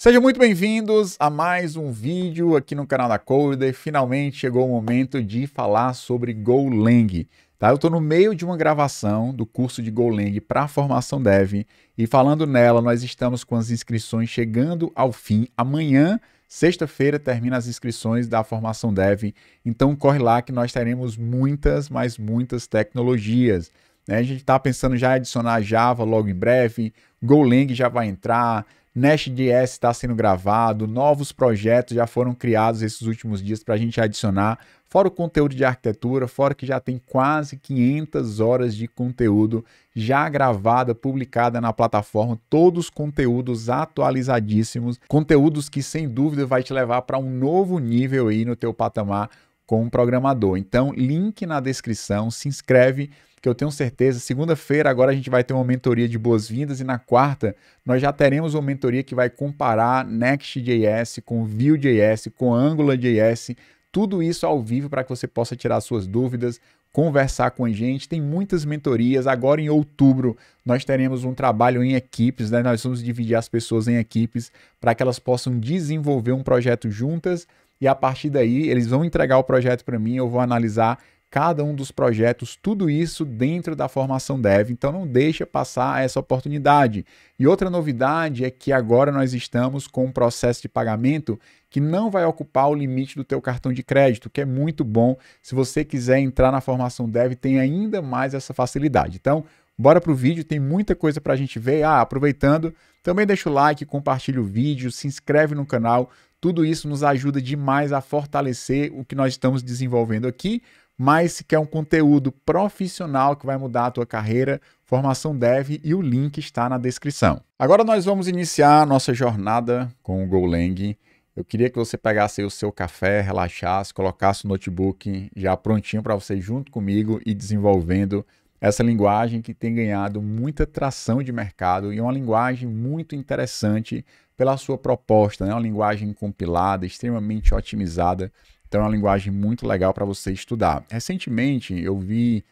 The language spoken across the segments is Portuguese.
Sejam muito bem-vindos a mais um vídeo aqui no canal da Coder. Finalmente chegou o momento de falar sobre Golang. Tá? Eu estou no meio de uma gravação do curso de Golang para a formação Dev e falando nela, nós estamos com as inscrições chegando ao fim. Amanhã, sexta-feira, termina as inscrições da formação Dev, então corre lá que nós teremos muitas, mas muitas tecnologias. A gente está pensando já em adicionar Java logo em breve, Golang já vai entrar, Nest.js está sendo gravado, novos projetos já foram criados esses últimos dias para a gente adicionar, fora o conteúdo de arquitetura, fora que já tem quase 500 horas de conteúdo já gravada, publicada na plataforma, todos conteúdos atualizadíssimos, conteúdos que sem dúvida vai te levar para um novo nível aí no teu patamar como programador. Então, link na descrição, se inscreve, que eu tenho certeza, segunda-feira agora a gente vai ter uma mentoria de boas-vindas e na quarta nós já teremos uma mentoria que vai comparar Next.js com Vue.js, com AngularJS, tudo isso ao vivo para que você possa tirar suas dúvidas, conversar com a gente. Tem muitas mentorias. Agora em outubro nós teremos um trabalho em equipes, né? Nós vamos dividir as pessoas em equipes para que elas possam desenvolver um projeto juntas e a partir daí eles vão entregar o projeto para mim, eu vou analisar cada um dos projetos, tudo isso dentro da formação Dev, então não deixa passar essa oportunidade. E outra novidade é que agora nós estamos com um processo de pagamento que não vai ocupar o limite do teu cartão de crédito, que é muito bom. Se você quiser entrar na formação Dev, tem ainda mais essa facilidade. Então, bora para o vídeo, tem muita coisa para a gente ver. Aproveitando, também deixa o like, compartilha o vídeo, se inscreve no canal, tudo isso nos ajuda demais a fortalecer o que nós estamos desenvolvendo aqui. Mas se quer um conteúdo profissional que vai mudar a tua carreira, formação Dev, e o link está na descrição. Agora nós vamos iniciar a nossa jornada com o Golang. Eu queria que você pegasse aí o seu café, relaxasse, colocasse o notebook já prontinho para você ir junto comigo e desenvolvendo essa linguagem que tem ganhado muita tração de mercado e é uma linguagem muito interessante pela sua proposta, né? Uma linguagem compilada, extremamente otimizada. Então é uma linguagem muito legal para você estudar. Recentemente eu vi,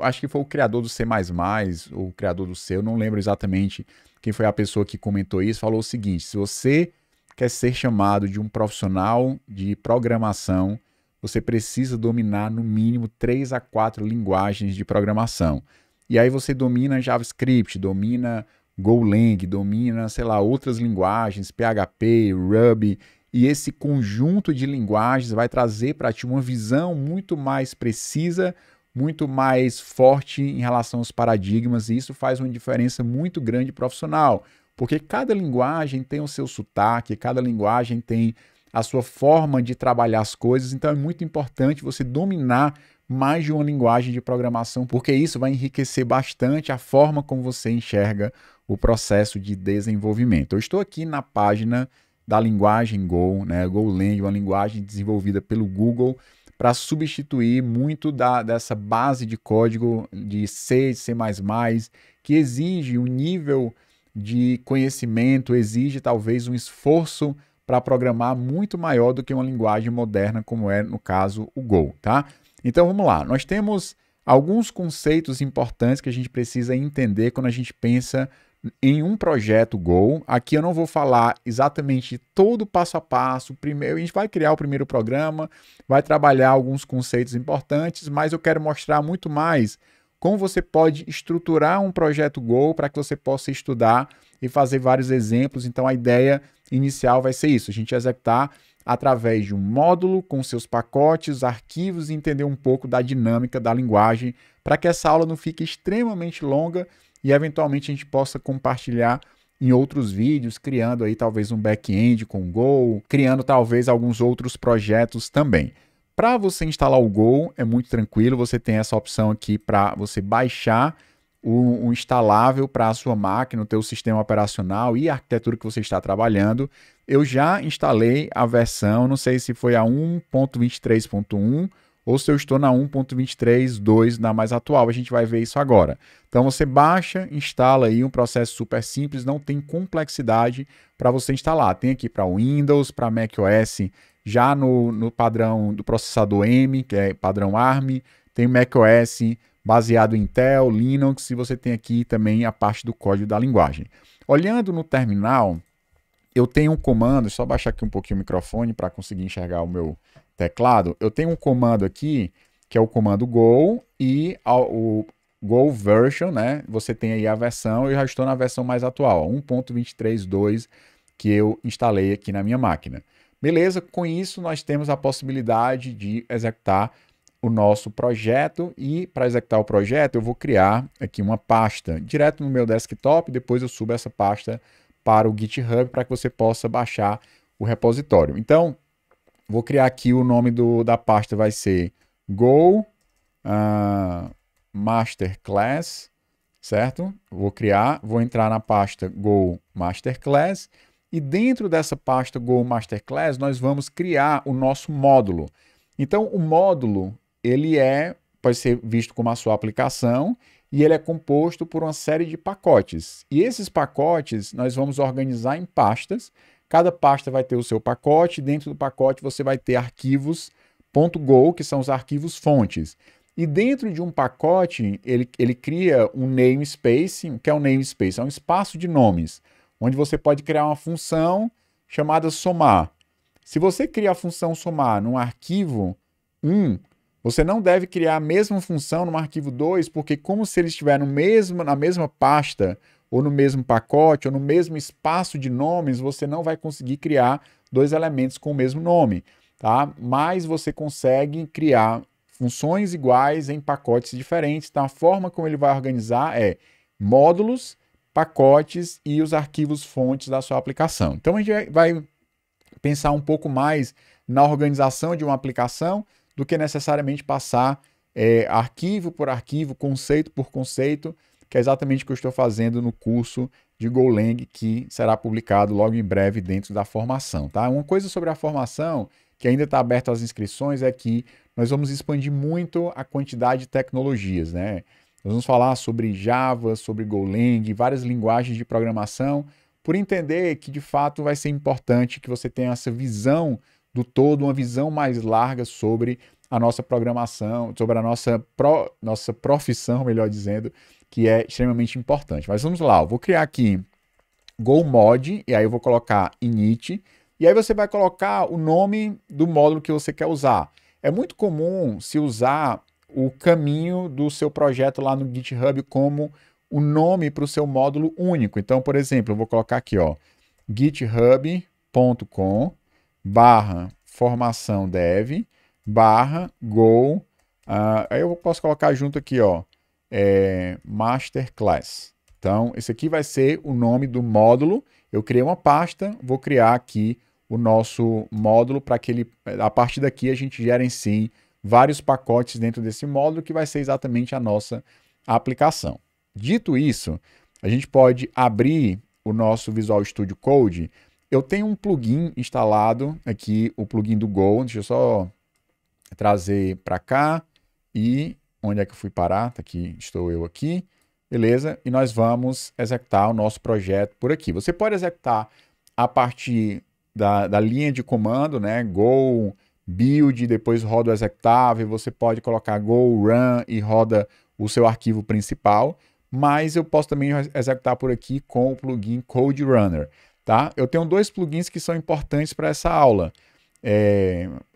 acho que foi o criador do C++, ou o criador do C, eu não lembro exatamente quem foi a pessoa que comentou isso, falou o seguinte: se você quer ser chamado de um profissional de programação, você precisa dominar no mínimo 3 a 4 linguagens de programação. E aí você domina JavaScript, domina Golang, domina, sei lá, outras linguagens, PHP, Ruby. E esse conjunto de linguagens vai trazer para ti uma visão muito mais precisa, muito mais forte em relação aos paradigmas, e isso faz uma diferença muito grande profissional, porque cada linguagem tem o seu sotaque, cada linguagem tem a sua forma de trabalhar as coisas, então é muito importante você dominar mais de uma linguagem de programação, porque isso vai enriquecer bastante a forma como você enxerga o processo de desenvolvimento. Eu estou aqui na página da linguagem Go, né? Golang, uma linguagem desenvolvida pelo Google para substituir muito dessa base de código de C, C++, que exige um nível de conhecimento, exige talvez um esforço para programar muito maior do que uma linguagem moderna, como é, no caso, o Go, tá? Então, vamos lá. Nós temos alguns conceitos importantes que a gente precisa entender quando a gente pensa em um projeto Go. Aqui eu não vou falar exatamente todo o passo a passo. Primeiro, a gente vai criar o primeiro programa, vai trabalhar alguns conceitos importantes, mas eu quero mostrar muito mais como você pode estruturar um projeto Go para que você possa estudar e fazer vários exemplos. Então a ideia inicial vai ser isso, a gente executar através de um módulo com seus pacotes, arquivos e entender um pouco da dinâmica da linguagem para que essa aula não fique extremamente longa e eventualmente a gente possa compartilhar em outros vídeos, criando aí talvez um back-end com Go, criando talvez alguns outros projetos também. Para você instalar o Go é muito tranquilo, você tem essa opção aqui para você baixar um instalável para a sua máquina, o teu sistema operacional e a arquitetura que você está trabalhando. Eu já instalei a versão, não sei se foi a 1.23.1 ou se eu estou na 1.23.2, na mais atual, a gente vai ver isso agora. Então você baixa, instala aí um processo super simples, não tem complexidade para você instalar. Tem aqui para Windows, para macOS, já no padrão do processador M, que é padrão ARM, tem macOS baseado em Intel, Linux, e você tem aqui também a parte do código da linguagem. Olhando no terminal, eu tenho um comando, só baixar aqui um pouquinho o microfone para conseguir enxergar o meu teclado. Eu tenho um comando aqui, que é o comando go, e o go version, né? Você tem aí a versão, eu já estou na versão mais atual, 1.23.2, que eu instalei aqui na minha máquina. Beleza, com isso nós temos a possibilidade de executar o nosso projeto, e para executar o projeto eu vou criar aqui uma pasta direto no meu desktop, depois eu subo essa pasta para o GitHub para que você possa baixar o repositório. Então, vou criar aqui o nome da pasta, vai ser Go Masterclass, certo? Vou entrar na pasta Go Masterclass, e dentro dessa pasta Go Masterclass nós vamos criar o nosso módulo. Então, o módulo ele pode ser visto como a sua aplicação, e ele é composto por uma série de pacotes. E esses pacotes nós vamos organizar em pastas. Cada pasta vai ter o seu pacote. Dentro do pacote você vai ter arquivos .go, que são os arquivos fontes. E dentro de um pacote, ele cria um namespace. O que é um namespace? É um espaço de nomes, onde você pode criar uma função chamada somar. Se você cria a função somar num arquivo 1, você não deve criar a mesma função no arquivo 2, porque como se ele estiver na mesma pasta, ou no mesmo pacote, ou no mesmo espaço de nomes, você não vai conseguir criar dois elementos com o mesmo nome, tá? Mas você consegue criar funções iguais em pacotes diferentes. Então, a forma como ele vai organizar é módulos, pacotes e os arquivos fontes da sua aplicação. Então, a gente vai pensar um pouco mais na organização de uma aplicação do que necessariamente passar arquivo por arquivo, conceito por conceito, que é exatamente o que eu estou fazendo no curso de Golang, que será publicado logo em breve dentro da formação. Tá? Uma coisa sobre a formação, que ainda está aberta às inscrições, é que nós vamos expandir muito a quantidade de tecnologias, né? Nós vamos falar sobre Java, sobre Golang, várias linguagens de programação, por entender que, de fato, vai ser importante que você tenha essa visão do todo, uma visão mais larga sobre a nossa programação, sobre a nossa profissão, melhor dizendo, que é extremamente importante. Mas vamos lá, eu vou criar aqui GoMod, e aí eu vou colocar init, e aí você vai colocar o nome do módulo que você quer usar. É muito comum se usar o caminho do seu projeto lá no GitHub como o nome para o seu módulo único. Então, por exemplo, eu vou colocar aqui, ó, github.com/formação dev /go. Aí eu posso colocar junto aqui, ó, Masterclass. Então, esse aqui vai ser o nome do módulo. Eu criei uma pasta, vou criar aqui o nosso módulo para que ele, a partir daqui a gente gerencie vários pacotes dentro desse módulo, que vai ser exatamente a nossa aplicação. Dito isso, a gente pode abrir o nosso Visual Studio Code. Eu tenho um plugin instalado aqui, o plugin do Go. Deixa eu só trazer para cá. E onde é que eu fui parar? Tá aqui, estou eu aqui. Beleza? E nós vamos executar o nosso projeto por aqui. Você pode executar a partir da linha de comando, né? Go build, depois roda o executável. Você pode colocar go run e roda o seu arquivo principal. Mas eu posso também executar por aqui com o plugin Code Runner, tá? Eu tenho dois plugins que são importantes para essa aula.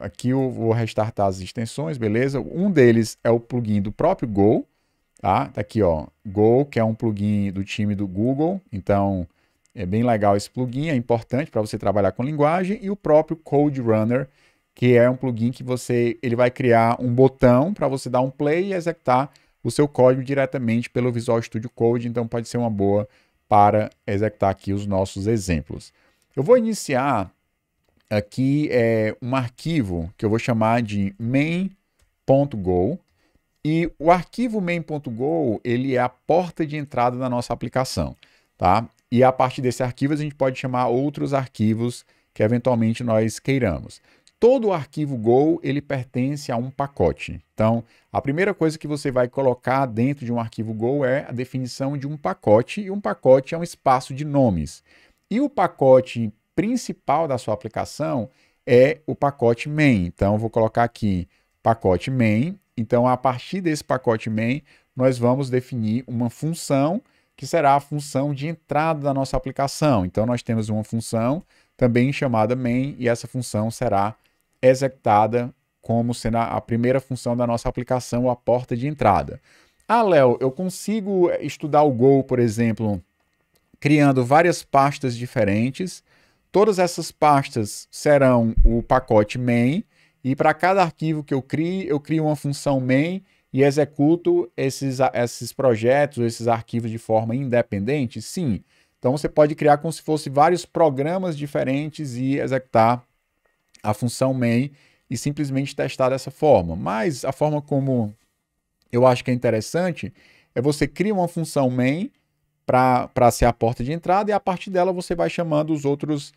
Aqui eu vou restartar as extensões, beleza? Um deles é o plugin do próprio Go, tá? Tá aqui, ó, Go, que é um plugin do time do Google. Então, é bem legal esse plugin, é importante para você trabalhar com linguagem. E o próprio Code Runner, que é um plugin que ele vai criar um botão para você dar um play e executar o seu código diretamente pelo Visual Studio Code. Então pode ser uma boa para executar aqui os nossos exemplos. Eu vou iniciar aqui um arquivo que eu vou chamar de main.go, e o arquivo main.go ele é a porta de entrada da nossa aplicação, tá? E a partir desse arquivo a gente pode chamar outros arquivos que eventualmente nós queiramos. Todo arquivo Go, ele pertence a um pacote. Então, a primeira coisa que você vai colocar dentro de um arquivo Go é a definição de um pacote, e um pacote é um espaço de nomes. E o pacote principal da sua aplicação é o pacote main. Então, eu vou colocar aqui pacote main. Então, a partir desse pacote main, nós vamos definir uma função que será a função de entrada da nossa aplicação. Então, nós temos uma função também chamada main, e essa função será executada como sendo a primeira função da nossa aplicação, a porta de entrada. Ah, Léo, eu consigo estudar o Go, por exemplo, criando várias pastas diferentes. Todas essas pastas serão o pacote main, e para cada arquivo que eu crio uma função main e executo esses projetos, esses arquivos de forma independente? Sim. Então você pode criar como se fosse vários programas diferentes e executar a função main e simplesmente testar dessa forma. Mas a forma como eu acho que é interessante é você criar uma função main para ser a porta de entrada, e a partir dela você vai chamando os outros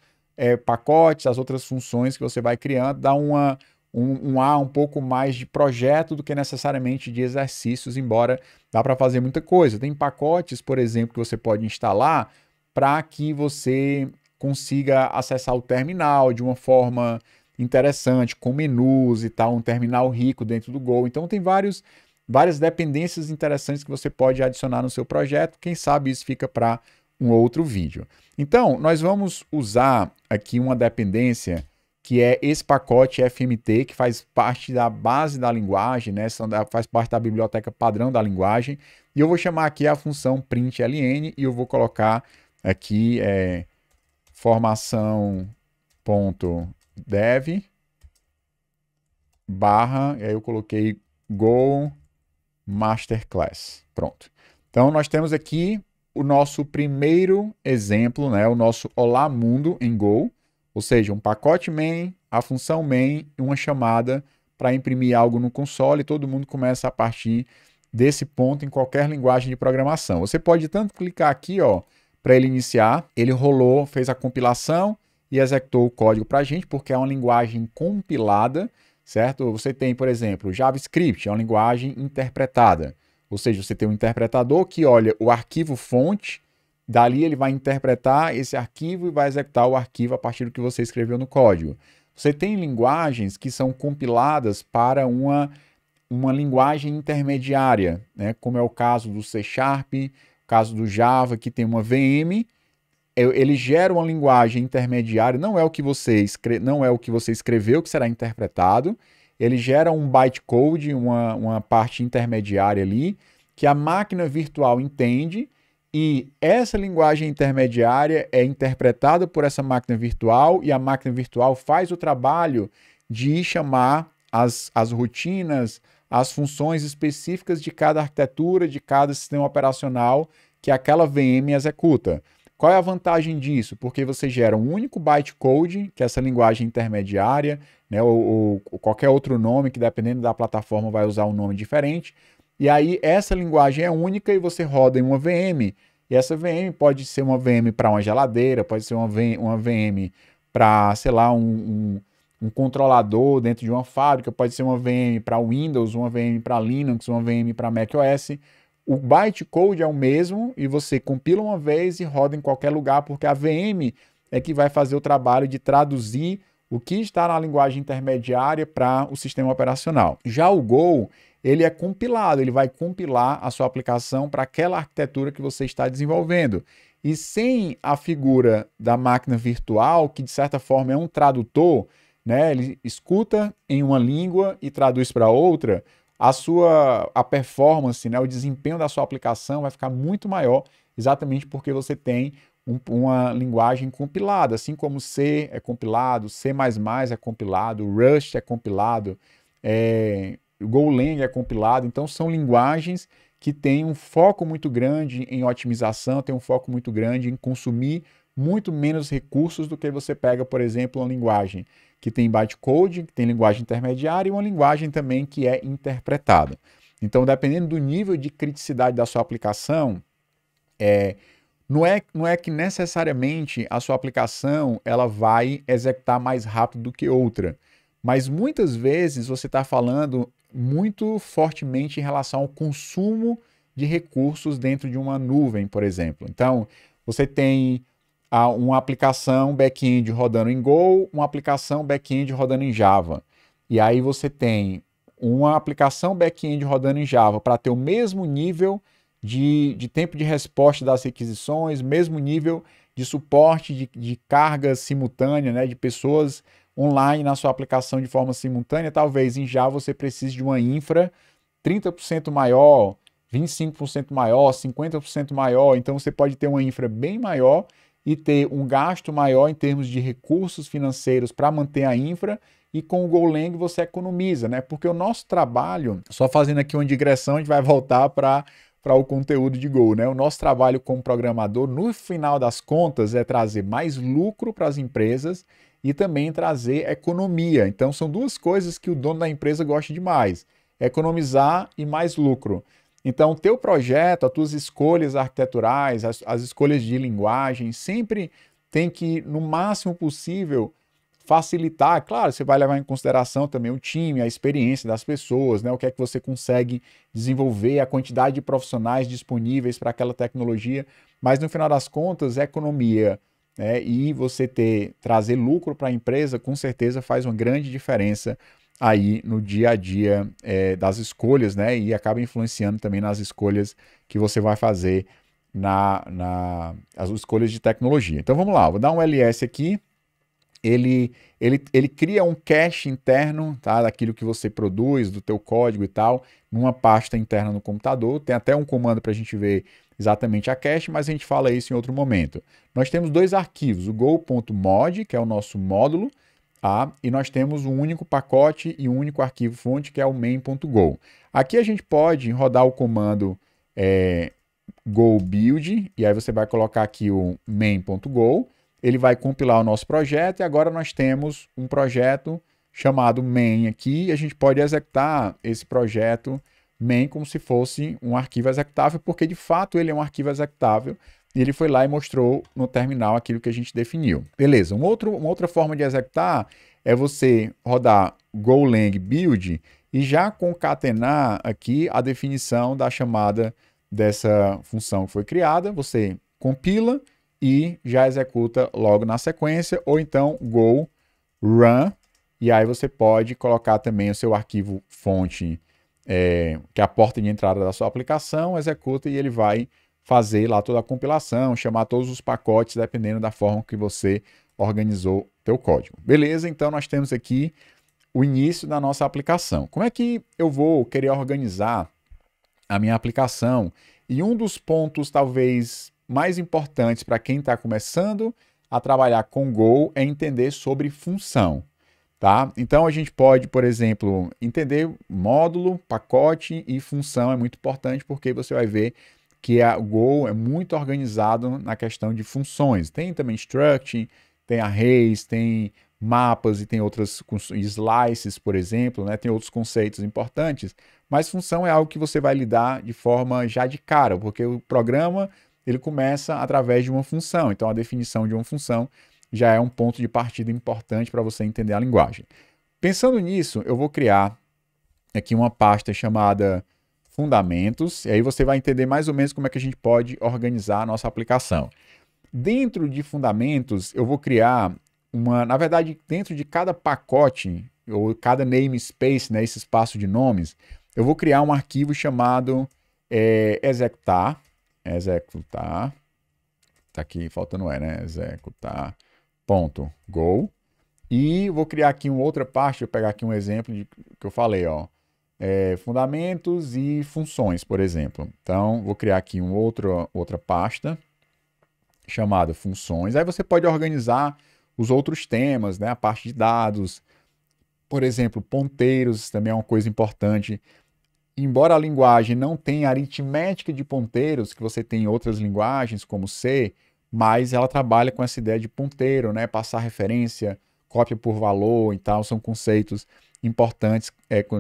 pacotes, as outras funções que você vai criando, dá um ar um pouco mais de projeto do que necessariamente de exercícios, embora dá para fazer muita coisa. Tem pacotes, por exemplo, que você pode instalar para que você consiga acessar o terminal de uma forma interessante, com menus e tal, um terminal rico dentro do Go. Então tem várias dependências interessantes que você pode adicionar no seu projeto. Quem sabe isso fica para um outro vídeo. Então, nós vamos usar aqui uma dependência que é esse pacote FMT, que faz parte da base da linguagem, né? Faz parte da biblioteca padrão da linguagem. E eu vou chamar aqui a função println, e eu vou colocar aqui formação.dev barra, e aí eu coloquei Go Masterclass. Pronto. Então, nós temos aqui o nosso primeiro exemplo, né? O nosso Olá Mundo em Go, ou seja, um pacote main, a função main e uma chamada para imprimir algo no console, e todo mundo começa a partir desse ponto em qualquer linguagem de programação. Você pode tanto clicar aqui, ó, para ele iniciar, ele rolou, fez a compilação e executou o código para a gente, porque é uma linguagem compilada, certo? Você tem, por exemplo, JavaScript, é uma linguagem interpretada. Ou seja, você tem um interpretador que olha o arquivo fonte, dali ele vai interpretar esse arquivo e vai executar o arquivo a partir do que você escreveu no código. Você tem linguagens que são compiladas para uma linguagem intermediária, né? Como é o caso do C#, caso do Java, que tem uma VM. Ele gera uma linguagem intermediária, não é o que você escreveu que será interpretado. Ele gera um bytecode, uma parte intermediária ali, que a máquina virtual entende, e essa linguagem intermediária é interpretada por essa máquina virtual, e a máquina virtual faz o trabalho de chamar as rotinas, as funções específicas de cada arquitetura, de cada sistema operacional que aquela VM executa. Qual é a vantagem disso? Porque você gera um único bytecode, que é essa linguagem intermediária, né, ou qualquer outro nome, que dependendo da plataforma vai usar um nome diferente. E aí essa linguagem é única e você roda em uma VM. E essa VM pode ser uma VM para uma geladeira, pode ser uma VM para, sei lá, um controlador dentro de uma fábrica, pode ser uma VM para Windows, uma VM para Linux, uma VM para macOS. O bytecode é o mesmo e você compila uma vez e roda em qualquer lugar, porque a VM é que vai fazer o trabalho de traduzir o que está na linguagem intermediária para o sistema operacional. Já o Go, ele é compilado, ele vai compilar a sua aplicação para aquela arquitetura que você está desenvolvendo. E sem a figura da máquina virtual, que de certa forma é um tradutor, né? Ele escuta em uma língua e traduz para outra, a performance, né, o desempenho da sua aplicação vai ficar muito maior, exatamente porque você tem uma linguagem compilada, assim como C é compilado, C++ é compilado, Rust é compilado, Golang é compilado. Então são linguagens que têm um foco muito grande em otimização, tem um foco muito grande em consumir muito menos recursos do que você pega, por exemplo, uma linguagem que tem bytecode, que tem linguagem intermediária, e uma linguagem também que é interpretada. Então, dependendo do nível de criticidade da sua aplicação, não é que necessariamente a sua aplicação ela vai executar mais rápido do que outra, mas muitas vezes você está falando muito fortemente em relação ao consumo de recursos dentro de uma nuvem, por exemplo. Então, você tem uma aplicação back-end rodando em Go, uma aplicação back-end rodando em Java. E aí você tem uma aplicação back-end rodando em Java para ter o mesmo nível de tempo de resposta das requisições, mesmo nível de suporte de carga simultânea, né, de pessoas online na sua aplicação de forma simultânea. Talvez em Java você precise de uma infra 30% maior, 25% maior, 50% maior. Então você pode ter uma infra bem maior e ter um gasto maior em termos de recursos financeiros para manter a infra, e com o Golang você economiza, né? Porque o nosso trabalho, só fazendo aqui uma digressão, a gente vai voltar para o conteúdo de Go, né? O nosso trabalho como programador, no final das contas, é trazer mais lucro para as empresas e também trazer economia. Então são duas coisas que o dono da empresa gosta demais: economizar e mais lucro. Então, o teu projeto, as tuas escolhas arquiteturais, as escolhas de linguagem, sempre tem que, no máximo possível, facilitar. Claro, você vai levar em consideração também o time, a experiência das pessoas, né? O que é que você consegue desenvolver, a quantidade de profissionais disponíveis para aquela tecnologia, mas no final das contas, economia, né? E você trazer lucro para a empresa, com certeza faz uma grande diferença aí no dia a dia das escolhas, né? E acaba influenciando também nas escolhas que você vai fazer as escolhas de tecnologia. Então vamos lá, vou dar um ls aqui. Ele cria um cache interno, tá, daquilo que você produz, do teu código e tal, numa pasta interna no computador. Tem até um comando para a gente ver exatamente a cache, mas a gente fala isso em outro momento. Nós temos dois arquivos, o go.mod, que é o nosso módulo, tá? E nós temos um único pacote e um único arquivo fonte, que é o main.go. Aqui a gente pode rodar o comando go build, e aí você vai colocar aqui o main.go, ele vai compilar o nosso projeto, e agora nós temos um projeto chamado main aqui, e a gente pode executar esse projeto main como se fosse um arquivo executável, porque de fato ele é um arquivo executável, e ele foi lá e mostrou no terminal aquilo que a gente definiu. Beleza, uma outra forma de executar é você rodar golang build e já concatenar aqui a definição da chamada dessa função que foi criada. Você compila e já executa logo na sequência, ou então go run, e aí você pode colocar também o seu arquivo fonte, que é a porta de entrada da sua aplicação, executa e ele vai fazer lá toda a compilação, chamar todos os pacotes, dependendo da forma que você organizou o teu código. Beleza, então nós temos aqui o início da nossa aplicação. Como é que eu vou querer organizar a minha aplicação? E um dos pontos, talvez, mais importantes para quem está começando a trabalhar com Go é entender sobre função, tá? Então a gente pode, por exemplo, entender módulo, pacote e função é muito importante, porque você vai ver que o Go é muito organizado na questão de funções. Tem também struct, tem arrays, tem mapas e tem outras slices, por exemplo, né? Tem outros conceitos importantes, mas função é algo que você vai lidar de forma já de cara, porque o programa ele começa através de uma função, então a definição de uma função já é um ponto de partida importante para você entender a linguagem. Pensando nisso, eu vou criar aqui uma pasta chamada Fundamentos, e aí você vai entender mais ou menos como é que a gente pode organizar a nossa aplicação. Dentro de Fundamentos, eu vou criar na verdade, dentro de cada pacote, ou cada namespace, né, esse espaço de nomes, eu vou criar um arquivo chamado executar, tá aqui faltando né, executar.go, e vou criar aqui uma outra parte, vou pegar aqui um exemplo que eu falei, ó, fundamentos e funções, por exemplo. Então, vou criar aqui outra pasta chamada funções, aí você pode organizar os outros temas, né? A parte de dados, por exemplo, ponteiros também é uma coisa importante. Embora a linguagem não tenha aritmética de ponteiros, que você tem em outras linguagens, como C, mas ela trabalha com essa ideia de ponteiro, né? Passar referência, cópia por valor e tal, são conceitos importantes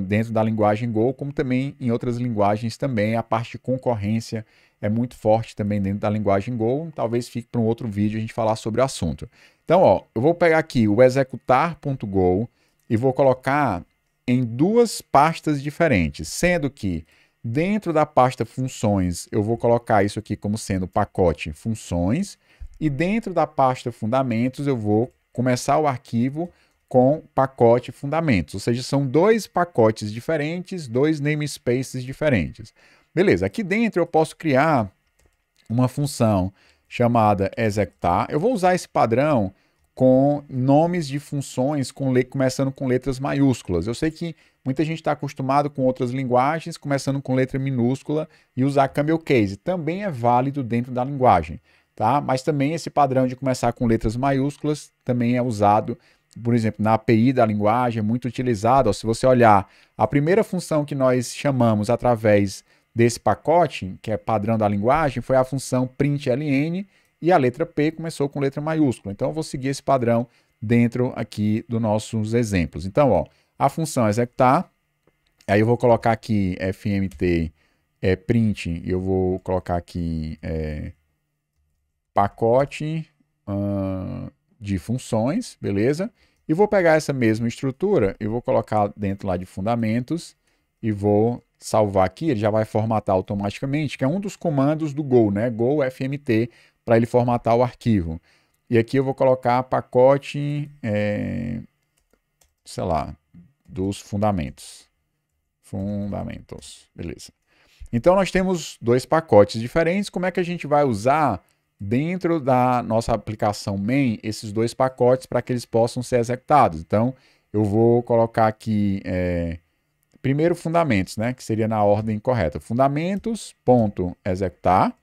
dentro da linguagem Go, como também em outras linguagens também. A parte de concorrência é muito forte também dentro da linguagem Go, talvez fique para um outro vídeo a gente falar sobre o assunto. Então, ó, eu vou pegar aqui o executar.go e vou colocar em duas pastas diferentes, sendo que dentro da pasta funções eu vou colocar isso aqui como sendo pacote funções, e dentro da pasta fundamentos eu vou começar o arquivo com pacote fundamentos, ou seja, são dois pacotes diferentes, dois namespaces diferentes. Beleza, aqui dentro eu posso criar uma função chamada executar. Eu vou usar esse padrão com nomes de funções começando com letras maiúsculas. Eu sei que muita gente está acostumado com outras linguagens, começando com letra minúscula e usar camel case. Também é válido dentro da linguagem, tá? Mas também esse padrão de começar com letras maiúsculas também é usado, por exemplo, na API da linguagem, é muito utilizado. Se você olhar, a primeira função que nós chamamos através desse pacote, que é padrão da linguagem, foi a função println, e a letra P começou com letra maiúscula. Então, eu vou seguir esse padrão dentro aqui dos nossos exemplos. Então, ó, a função executar, aí eu vou colocar aqui fmt print, e eu vou colocar aqui pacote de funções, beleza? E vou pegar essa mesma estrutura e vou colocar dentro lá de fundamentos e vou salvar aqui, ele já vai formatar automaticamente, que é um dos comandos do Go, né? Go fmt, para ele formatar o arquivo. E aqui eu vou colocar pacote, sei lá, dos fundamentos. Fundamentos, beleza. Então nós temos dois pacotes diferentes. Como é que a gente vai usar dentro da nossa aplicação main esses dois pacotes para que eles possam ser executados? Então eu vou colocar aqui primeiro fundamentos, né, que seria na ordem correta. Fundamentos.executar,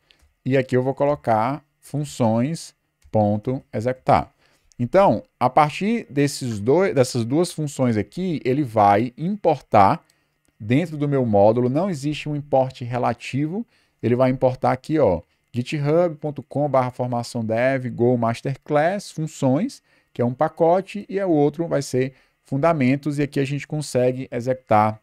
e aqui eu vou colocar funções.executar. Então, a partir dessas duas funções aqui, ele vai importar dentro do meu módulo. Não existe um import relativo, ele vai importar aqui, ó, github.com/formação-dev go masterclass funções, que é um pacote, e o outro vai ser fundamentos, e aqui a gente consegue executar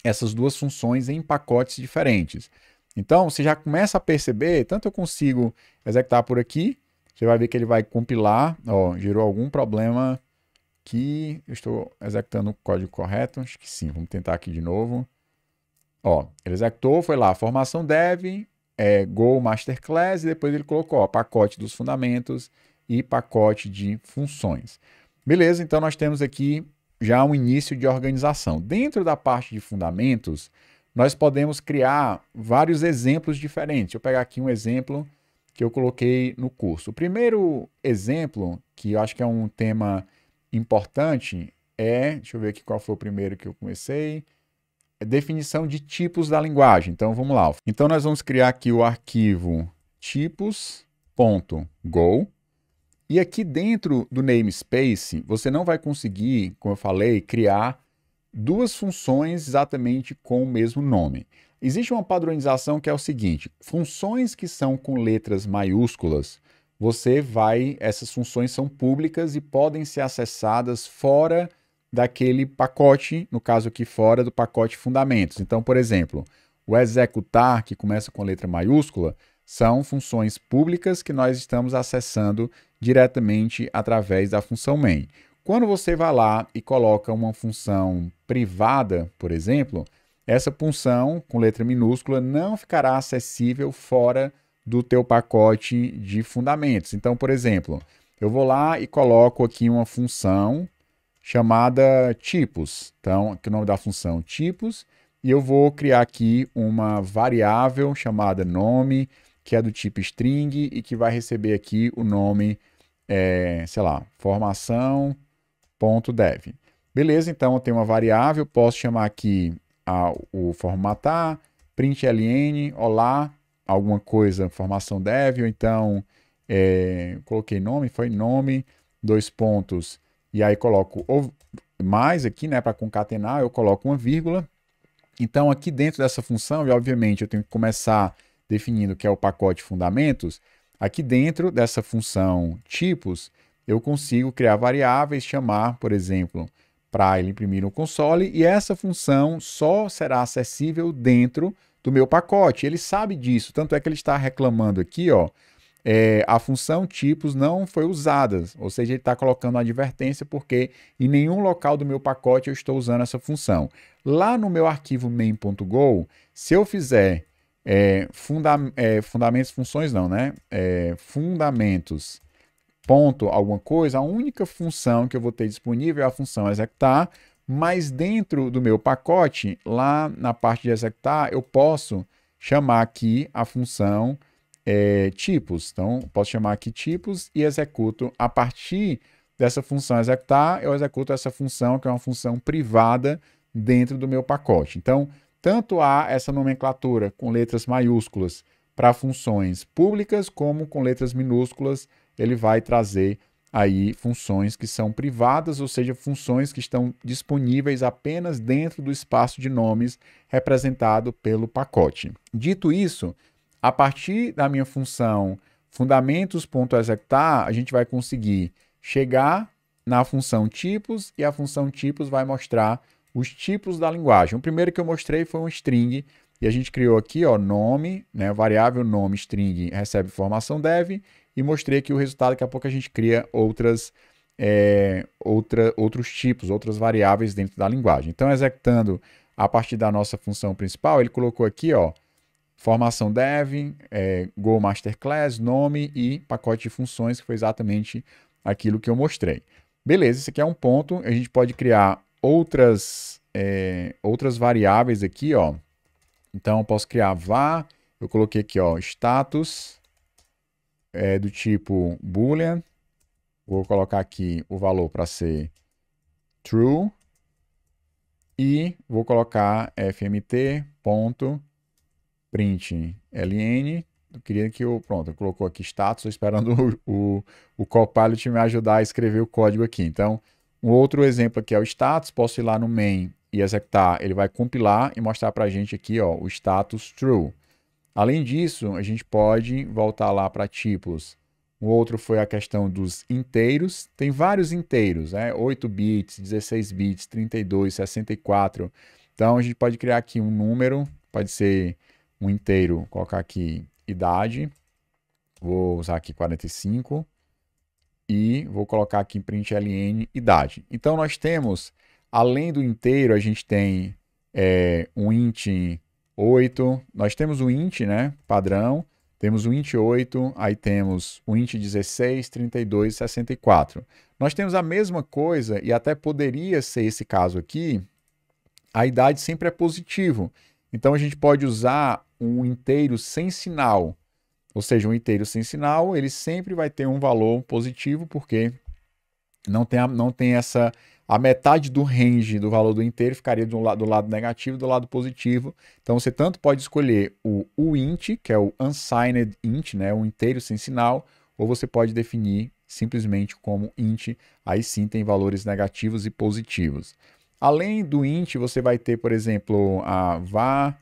essas duas funções em pacotes diferentes. Então, você já começa a perceber, tanto eu consigo executar por aqui, você vai ver que ele vai compilar, ó, gerou algum problema que eu estou executando o código correto, acho que sim, vamos tentar aqui de novo. Ó, ele executou, foi lá, formação dev, Go Masterclass, e depois ele colocou, ó, pacote dos fundamentos e pacote de funções. Beleza, então nós temos aqui já um início de organização. Dentro da parte de fundamentos, nós podemos criar vários exemplos diferentes. Deixa eu pegar aqui um exemplo que eu coloquei no curso. O primeiro exemplo, que eu acho que é um tema importante, deixa eu ver aqui qual foi o primeiro que eu comecei, definição de tipos da linguagem. Então, vamos lá. Então, nós vamos criar aqui o arquivo tipos.go, e aqui dentro do namespace, você não vai conseguir, como eu falei, criar duas funções exatamente com o mesmo nome. Existe uma padronização que é o seguinte: funções que são com letras maiúsculas, essas funções são públicas e podem ser acessadas fora daquele pacote, no caso aqui fora do pacote fundamentos. Então, por exemplo, o executar, que começa com letra maiúscula, são funções públicas que nós estamos acessando diretamente através da função main. Quando você vai lá e coloca uma função privada, por exemplo, essa função com letra minúscula não ficará acessível fora do teu pacote de fundamentos. Então, por exemplo, eu vou lá e coloco aqui uma função chamada tipos. Então, aqui o nome da função tipos, e eu vou criar aqui uma variável chamada nome, que é do tipo string e que vai receber aqui o nome, sei lá, formação.dev. Beleza, então eu tenho uma variável, posso chamar aqui o formatar, println, olá, alguma coisa, formação dev, ou então coloquei nome, foi nome, 2 pontos, e aí coloco mais aqui, né, para concatenar, eu coloco uma vírgula. Então aqui dentro dessa função, e obviamente eu tenho que começar definindo que é o pacote fundamentos, aqui dentro dessa função tipos, eu consigo criar variáveis, chamar, por exemplo, para ele imprimir no console, e essa função só será acessível dentro do meu pacote. Ele sabe disso, tanto é que ele está reclamando aqui, ó, a função tipos não foi usada, ou seja, ele está colocando uma advertência porque em nenhum local do meu pacote eu estou usando essa função. Lá no meu arquivo main.go, se eu fizer fundamentos, funções não, né? Fundamentos, ponto, alguma coisa, a única função que eu vou ter disponível é a função executar, mas dentro do meu pacote, lá na parte de executar, eu posso chamar aqui a função tipos. Então, posso chamar aqui tipos e executo a partir dessa função executar, eu executo essa função, que é uma função privada dentro do meu pacote. Então, tanto há essa nomenclatura com letras maiúsculas para funções públicas, como com letras minúsculas, ele vai trazer aí funções que são privadas, ou seja, funções que estão disponíveis apenas dentro do espaço de nomes representado pelo pacote. Dito isso, a partir da minha função fundamentos.executar, a gente vai conseguir chegar na função tipos e a função tipos vai mostrar os tipos da linguagem. O primeiro que eu mostrei foi um string e a gente criou aqui, ó, nome, né, variável nome string recebe informação dev e mostrei aqui o resultado. Daqui a pouco a gente cria outros tipos, outras variáveis dentro da linguagem. Então, executando a partir da nossa função principal, ele colocou aqui, ó, formação dev, Go Masterclass, nome e pacote de funções, que foi exatamente aquilo que eu mostrei. Beleza, esse aqui é um ponto. A gente pode criar outras variáveis aqui, ó. Então, eu posso criar var, eu coloquei aqui, ó, status, do tipo boolean. Vou colocar aqui o valor para ser true e vou colocar fmt.println. Eu queria que pronto, colocou aqui status, estou esperando o Copilot me ajudar a escrever o código aqui. Então, um outro exemplo aqui é o status, posso ir lá no main e executar, ele vai compilar e mostrar para a gente aqui, ó, o status true. Além disso, a gente pode voltar lá para tipos. O outro foi a questão dos inteiros. Tem vários inteiros, né? 8 bits, 16 bits, 32, 64. Então, a gente pode criar aqui um número, pode ser um inteiro, colocar aqui idade. Vou usar aqui 45. E vou colocar aqui em println idade. Então, nós temos, além do inteiro, a gente tem um int 8. Nós temos o int, né, padrão. Temos o int 8, aí temos o int 16, 32, 64. Nós temos a mesma coisa, e até poderia ser esse caso aqui, a idade sempre é positivo. Então, a gente pode usar um inteiro sem sinal. Ou seja, um inteiro sem sinal, ele sempre vai ter um valor positivo, porque não tem essa... A metade do range do valor do inteiro ficaria do lado negativo e do lado positivo. Então, você tanto pode escolher o int, que é o unsigned int, né, um inteiro sem sinal, ou você pode definir simplesmente como int. Aí sim tem valores negativos e positivos. Além do int, você vai ter, por exemplo, a var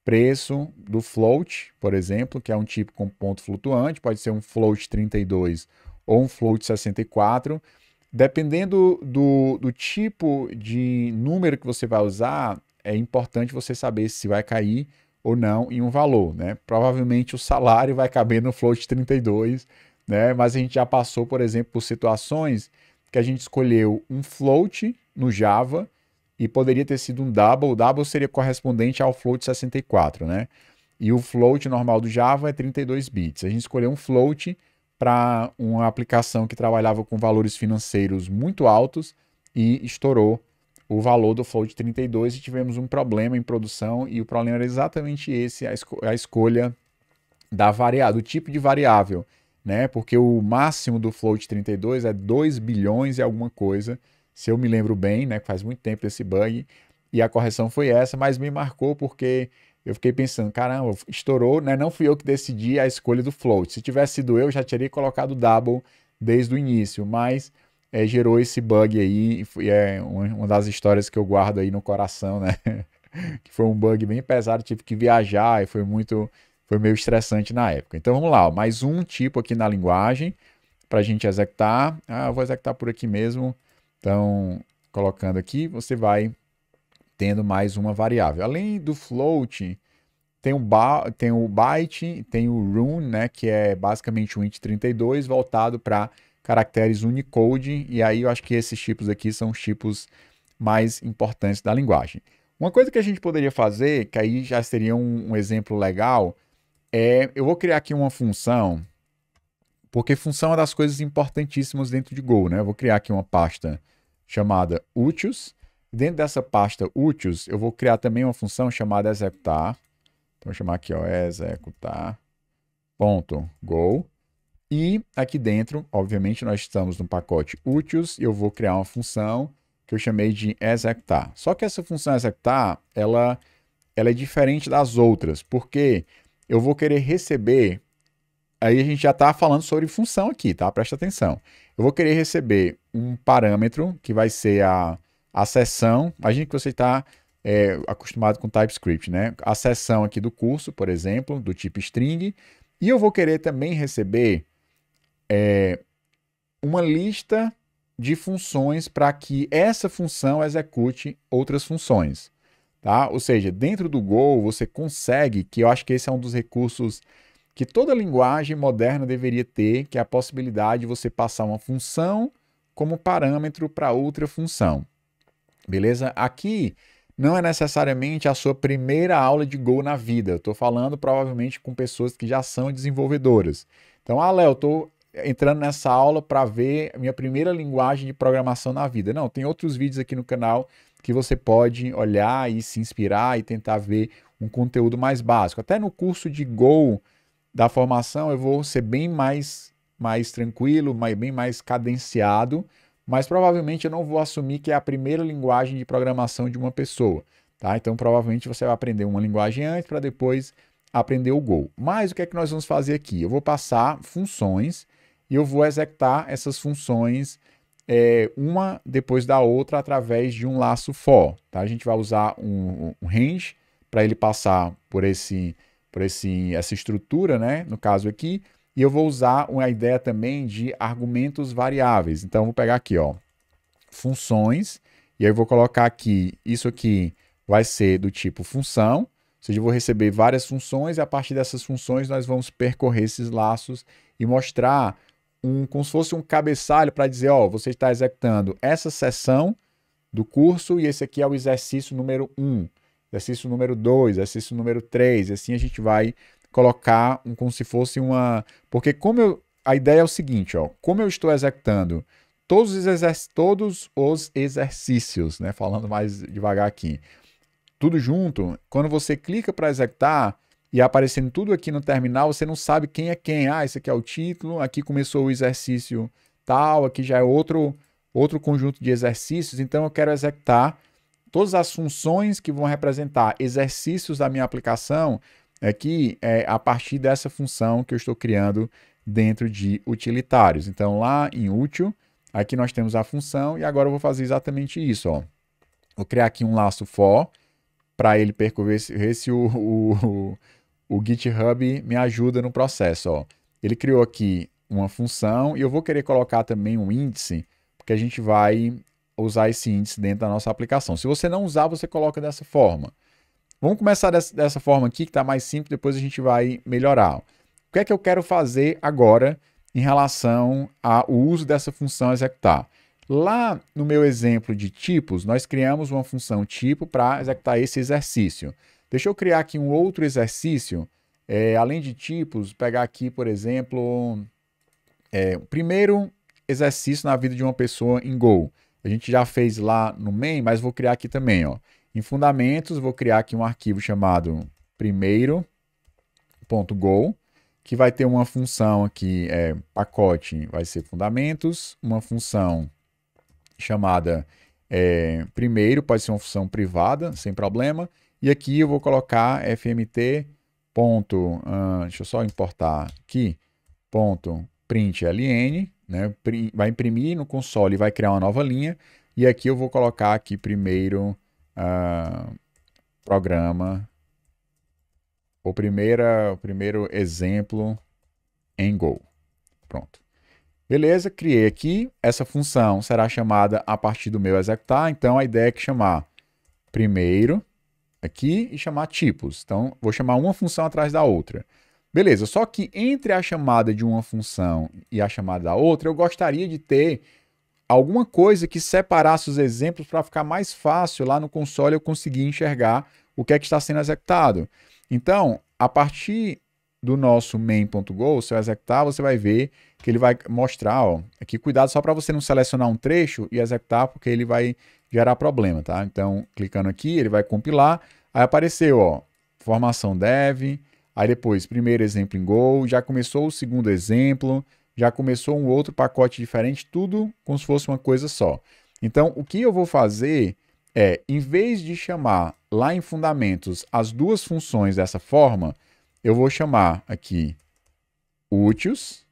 preço do float, por exemplo, que é um tipo com ponto flutuante, pode ser um float 32 ou um float 64. Dependendo do tipo de número que você vai usar, é importante você saber se vai cair ou não em um valor, né? Provavelmente o salário vai caber no float 32, né? Mas a gente já passou, por exemplo, por situações que a gente escolheu um float no Java e poderia ter sido um double. O double seria correspondente ao float 64, né? E o float normal do Java é 32 bits. A gente escolheu um float para uma aplicação que trabalhava com valores financeiros muito altos e estourou o valor do float 32 e tivemos um problema em produção, e o problema era exatamente esse, a escolha do tipo de variável, né? Porque o máximo do float 32 é 2 bilhões e alguma coisa, se eu me lembro bem, né? Faz muito tempo desse bug, e a correção foi essa, mas me marcou porque eu fiquei pensando, caramba, estourou, né? Não fui eu que decidi a escolha do float. Se tivesse sido eu, já teria colocado double desde o início, mas gerou esse bug aí, e é uma das histórias que eu guardo aí no coração, né? Que foi um bug bem pesado, tive que viajar e foi meio estressante na época. Então vamos lá, ó, mais um tipo aqui na linguagem para a gente executar. Eu vou executar por aqui mesmo. Então, colocando aqui, você vai tendo mais uma variável. Além do float, tem o byte, tem o run, né, que é basicamente um int 32 voltado para caracteres Unicode, e aí eu acho que esses tipos aqui são os tipos mais importantes da linguagem. Uma coisa que a gente poderia fazer, que aí já seria um exemplo legal, eu vou criar aqui uma função, porque função é uma das coisas importantíssimas dentro de Go, né? Eu vou criar aqui uma pasta chamada utils. Dentro dessa pasta utils, eu vou criar também uma função chamada executar. Então, vou chamar aqui, ó, executar.go. E aqui dentro, obviamente, nós estamos no pacote úteis e eu vou criar uma função que eu chamei de executar. Só que essa função executar, ela é diferente das outras, porque eu vou querer receber, aí a gente já está falando sobre função aqui, tá? Presta atenção. Eu vou querer receber um parâmetro, que vai ser a seção, imagine que você está acostumado com TypeScript, né? A seção aqui do curso, por exemplo, do tipo string, e eu vou querer também receber uma lista de funções para que essa função execute outras funções. Tá? Ou seja, dentro do Go você consegue, que eu acho que esse é um dos recursos que toda linguagem moderna deveria ter, que é a possibilidade de você passar uma função como parâmetro para outra função. Beleza? Aqui não é necessariamente a sua primeira aula de Go na vida. Eu estou falando provavelmente com pessoas que já são desenvolvedoras. Então, Léo, eu estou entrando nessa aula para ver a minha primeira linguagem de programação na vida. Não, tem outros vídeos aqui no canal que você pode olhar e se inspirar e tentar ver um conteúdo mais básico. Até no curso de Go da formação eu vou ser bem mais tranquilo, bem mais cadenciado, mas provavelmente eu não vou assumir que é a primeira linguagem de programação de uma pessoa. Tá? Então provavelmente você vai aprender uma linguagem antes para depois aprender o Go. Mas o que é que nós vamos fazer aqui? Eu vou passar funções e eu vou executar essas funções uma depois da outra através de um laço for. Tá? A gente vai usar um range para ele passar por essa estrutura, né? No caso aqui, e eu vou usar uma ideia também de argumentos variáveis. Então, eu vou pegar aqui, ó, funções, e aí eu vou colocar aqui, isso aqui vai ser do tipo função, ou seja, eu vou receber várias funções, e a partir dessas funções nós vamos percorrer esses laços e mostrar como se fosse um cabeçalho para dizer, ó, você está executando essa seção do curso e esse aqui é o exercício número 1, exercício número 2, exercício número 3, e assim a gente vai colocar como se fosse uma... Porque a ideia é o seguinte, ó, como eu estou executando todos os exercícios, né, falando mais devagar aqui, tudo junto, quando você clica para executar e aparecendo tudo aqui no terminal, você não sabe quem é quem. Ah, esse aqui é o título, aqui começou o exercício tal, aqui já é outro conjunto de exercícios, então eu quero executar todas as funções que vão representar exercícios da minha aplicação aqui a partir dessa função que eu estou criando dentro de utilitários. Então, lá em útil, aqui nós temos a função e agora eu vou fazer exatamente isso. Ó. Vou criar aqui um laço for para ele percorrer se o GitHub me ajuda no processo. Ó. Ele criou aqui uma função e eu vou querer colocar também um índice, porque a gente vai usar esse índice dentro da nossa aplicação. Se você não usar, você coloca dessa forma. Vamos começar dessa forma aqui, que está mais simples, depois a gente vai melhorar. O que é que eu quero fazer agora em relação ao uso dessa função executar? Lá no meu exemplo de tipos, nós criamos uma função tipo para executar esse exercício. Deixa eu criar aqui um outro exercício, além de tipos, pegar aqui, por exemplo, o primeiro exercício na vida de uma pessoa em Go. A gente já fez lá no main, mas vou criar aqui também. Ó. Em fundamentos, vou criar aqui um arquivo chamado primeiro.go, que vai ter uma função aqui, pacote, vai ser fundamentos, uma função chamada primeiro, pode ser uma função privada, sem problema, e aqui eu vou colocar fmt. Deixa eu só importar aqui, .println, né? Vai imprimir no console e vai criar uma nova linha, e aqui eu vou colocar aqui primeiro programa, o primeiro exemplo em Go. Pronto. Beleza, criei aqui. Essa função será chamada a partir do meu executar. Então, a ideia é que chamar primeiro aqui e chamar tipos. Então, vou chamar uma função atrás da outra. Beleza, só que entre a chamada de uma função e a chamada da outra, eu gostaria de ter alguma coisa que separasse os exemplos para ficar mais fácil lá no console eu conseguir enxergar o que é que está sendo executado. Então, a partir do nosso main.go, se eu executar, você vai ver que ele vai mostrar, ó, aqui cuidado só para você não selecionar um trecho e executar, porque ele vai gerar problema, tá? Então, clicando aqui, ele vai compilar, aí apareceu, ó, formação dev, aí depois primeiro exemplo em Go, já começou o segundo exemplo, já começou um outro pacote diferente, tudo como se fosse uma coisa só. Então, o que eu vou fazer é, em vez de chamar lá em fundamentos as duas funções dessa forma, eu vou chamar aqui úteis,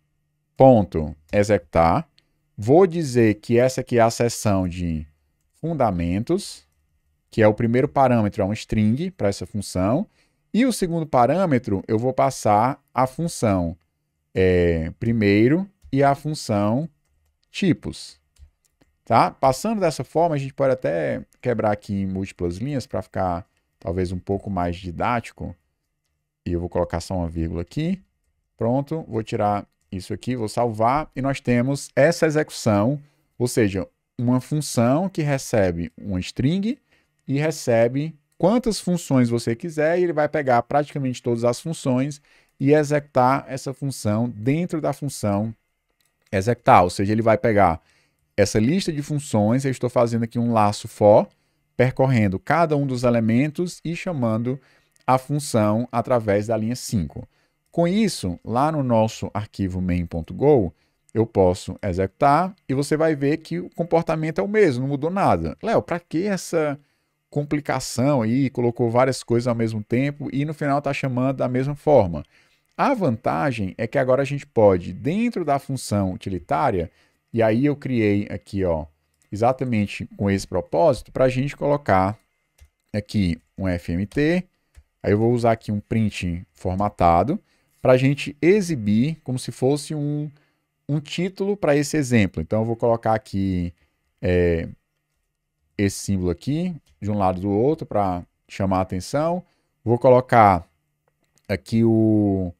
ponto, executar, vou dizer que essa aqui é a seção de fundamentos, que é o primeiro parâmetro, é um string para essa função, e o segundo parâmetro eu vou passar a função primeiro e a função tipos. Tá? Passando dessa forma, a gente pode até quebrar aqui em múltiplas linhas para ficar talvez um pouco mais didático. E eu vou colocar só uma vírgula aqui. Pronto, vou tirar isso aqui, vou salvar. E nós temos essa execução, ou seja, uma função que recebe um string e recebe quantas funções você quiser, e ele vai pegar praticamente todas as funções e executar essa função dentro da função executar. Ou seja, ele vai pegar essa lista de funções, eu estou fazendo aqui um laço for, percorrendo cada um dos elementos e chamando a função através da linha 5. Com isso, lá no nosso arquivo main.go, eu posso executar e você vai ver que o comportamento é o mesmo, não mudou nada. Léo, para que essa complicação aí? Colocou várias coisas ao mesmo tempo e no final está chamando da mesma forma. A vantagem é que agora a gente pode, dentro da função utilitária, e aí eu criei aqui, ó, exatamente com esse propósito, para a gente colocar aqui um FMT, aí eu vou usar aqui um print formatado, para a gente exibir como se fosse um título para esse exemplo. Então eu vou colocar aqui esse símbolo aqui, de um lado do outro, para chamar a atenção. Vou colocar aqui um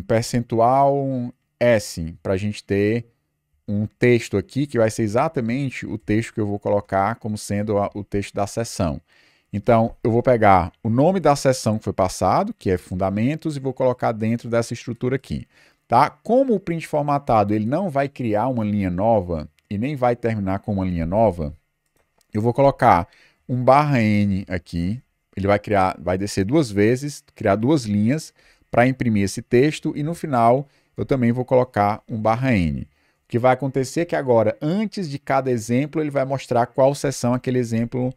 percentual S, para a gente ter um texto aqui que vai ser exatamente o texto que eu vou colocar como sendo o texto da sessão. Então, eu vou pegar o nome da sessão que foi passado, que é fundamentos, e vou colocar dentro dessa estrutura aqui. Tá? Como o print formatado ele não vai criar uma linha nova e nem vai terminar com uma linha nova, eu vou colocar um /n aqui, ele vai descer duas vezes, criar duas linhas para imprimir esse texto, e no final eu também vou colocar um /n. O que vai acontecer é que agora, antes de cada exemplo, ele vai mostrar qual seção aquele exemplo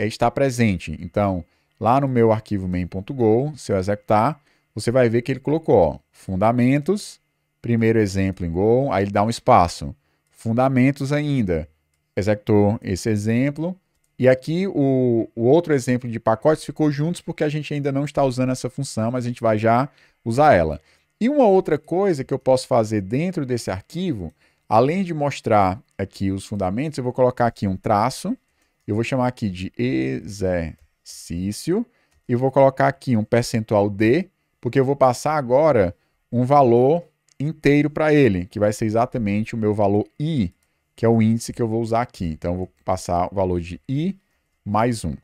está presente. Então, lá no meu arquivo main.go, se eu executar, você vai ver que ele colocou ó, fundamentos, primeiro exemplo em Go, aí ele dá um espaço, fundamentos ainda, executou esse exemplo, e aqui o outro exemplo de pacotes ficou juntos porque a gente ainda não está usando essa função, mas a gente vai já usar ela. E uma outra coisa que eu posso fazer dentro desse arquivo, além de mostrar aqui os fundamentos, eu vou colocar aqui um traço, eu vou chamar aqui de exercício, e vou colocar aqui um percentual D, porque eu vou passar agora um valor inteiro para ele, que vai ser exatamente o meu valor I, que é o índice que eu vou usar aqui. Então, eu vou passar o valor de I mais 1.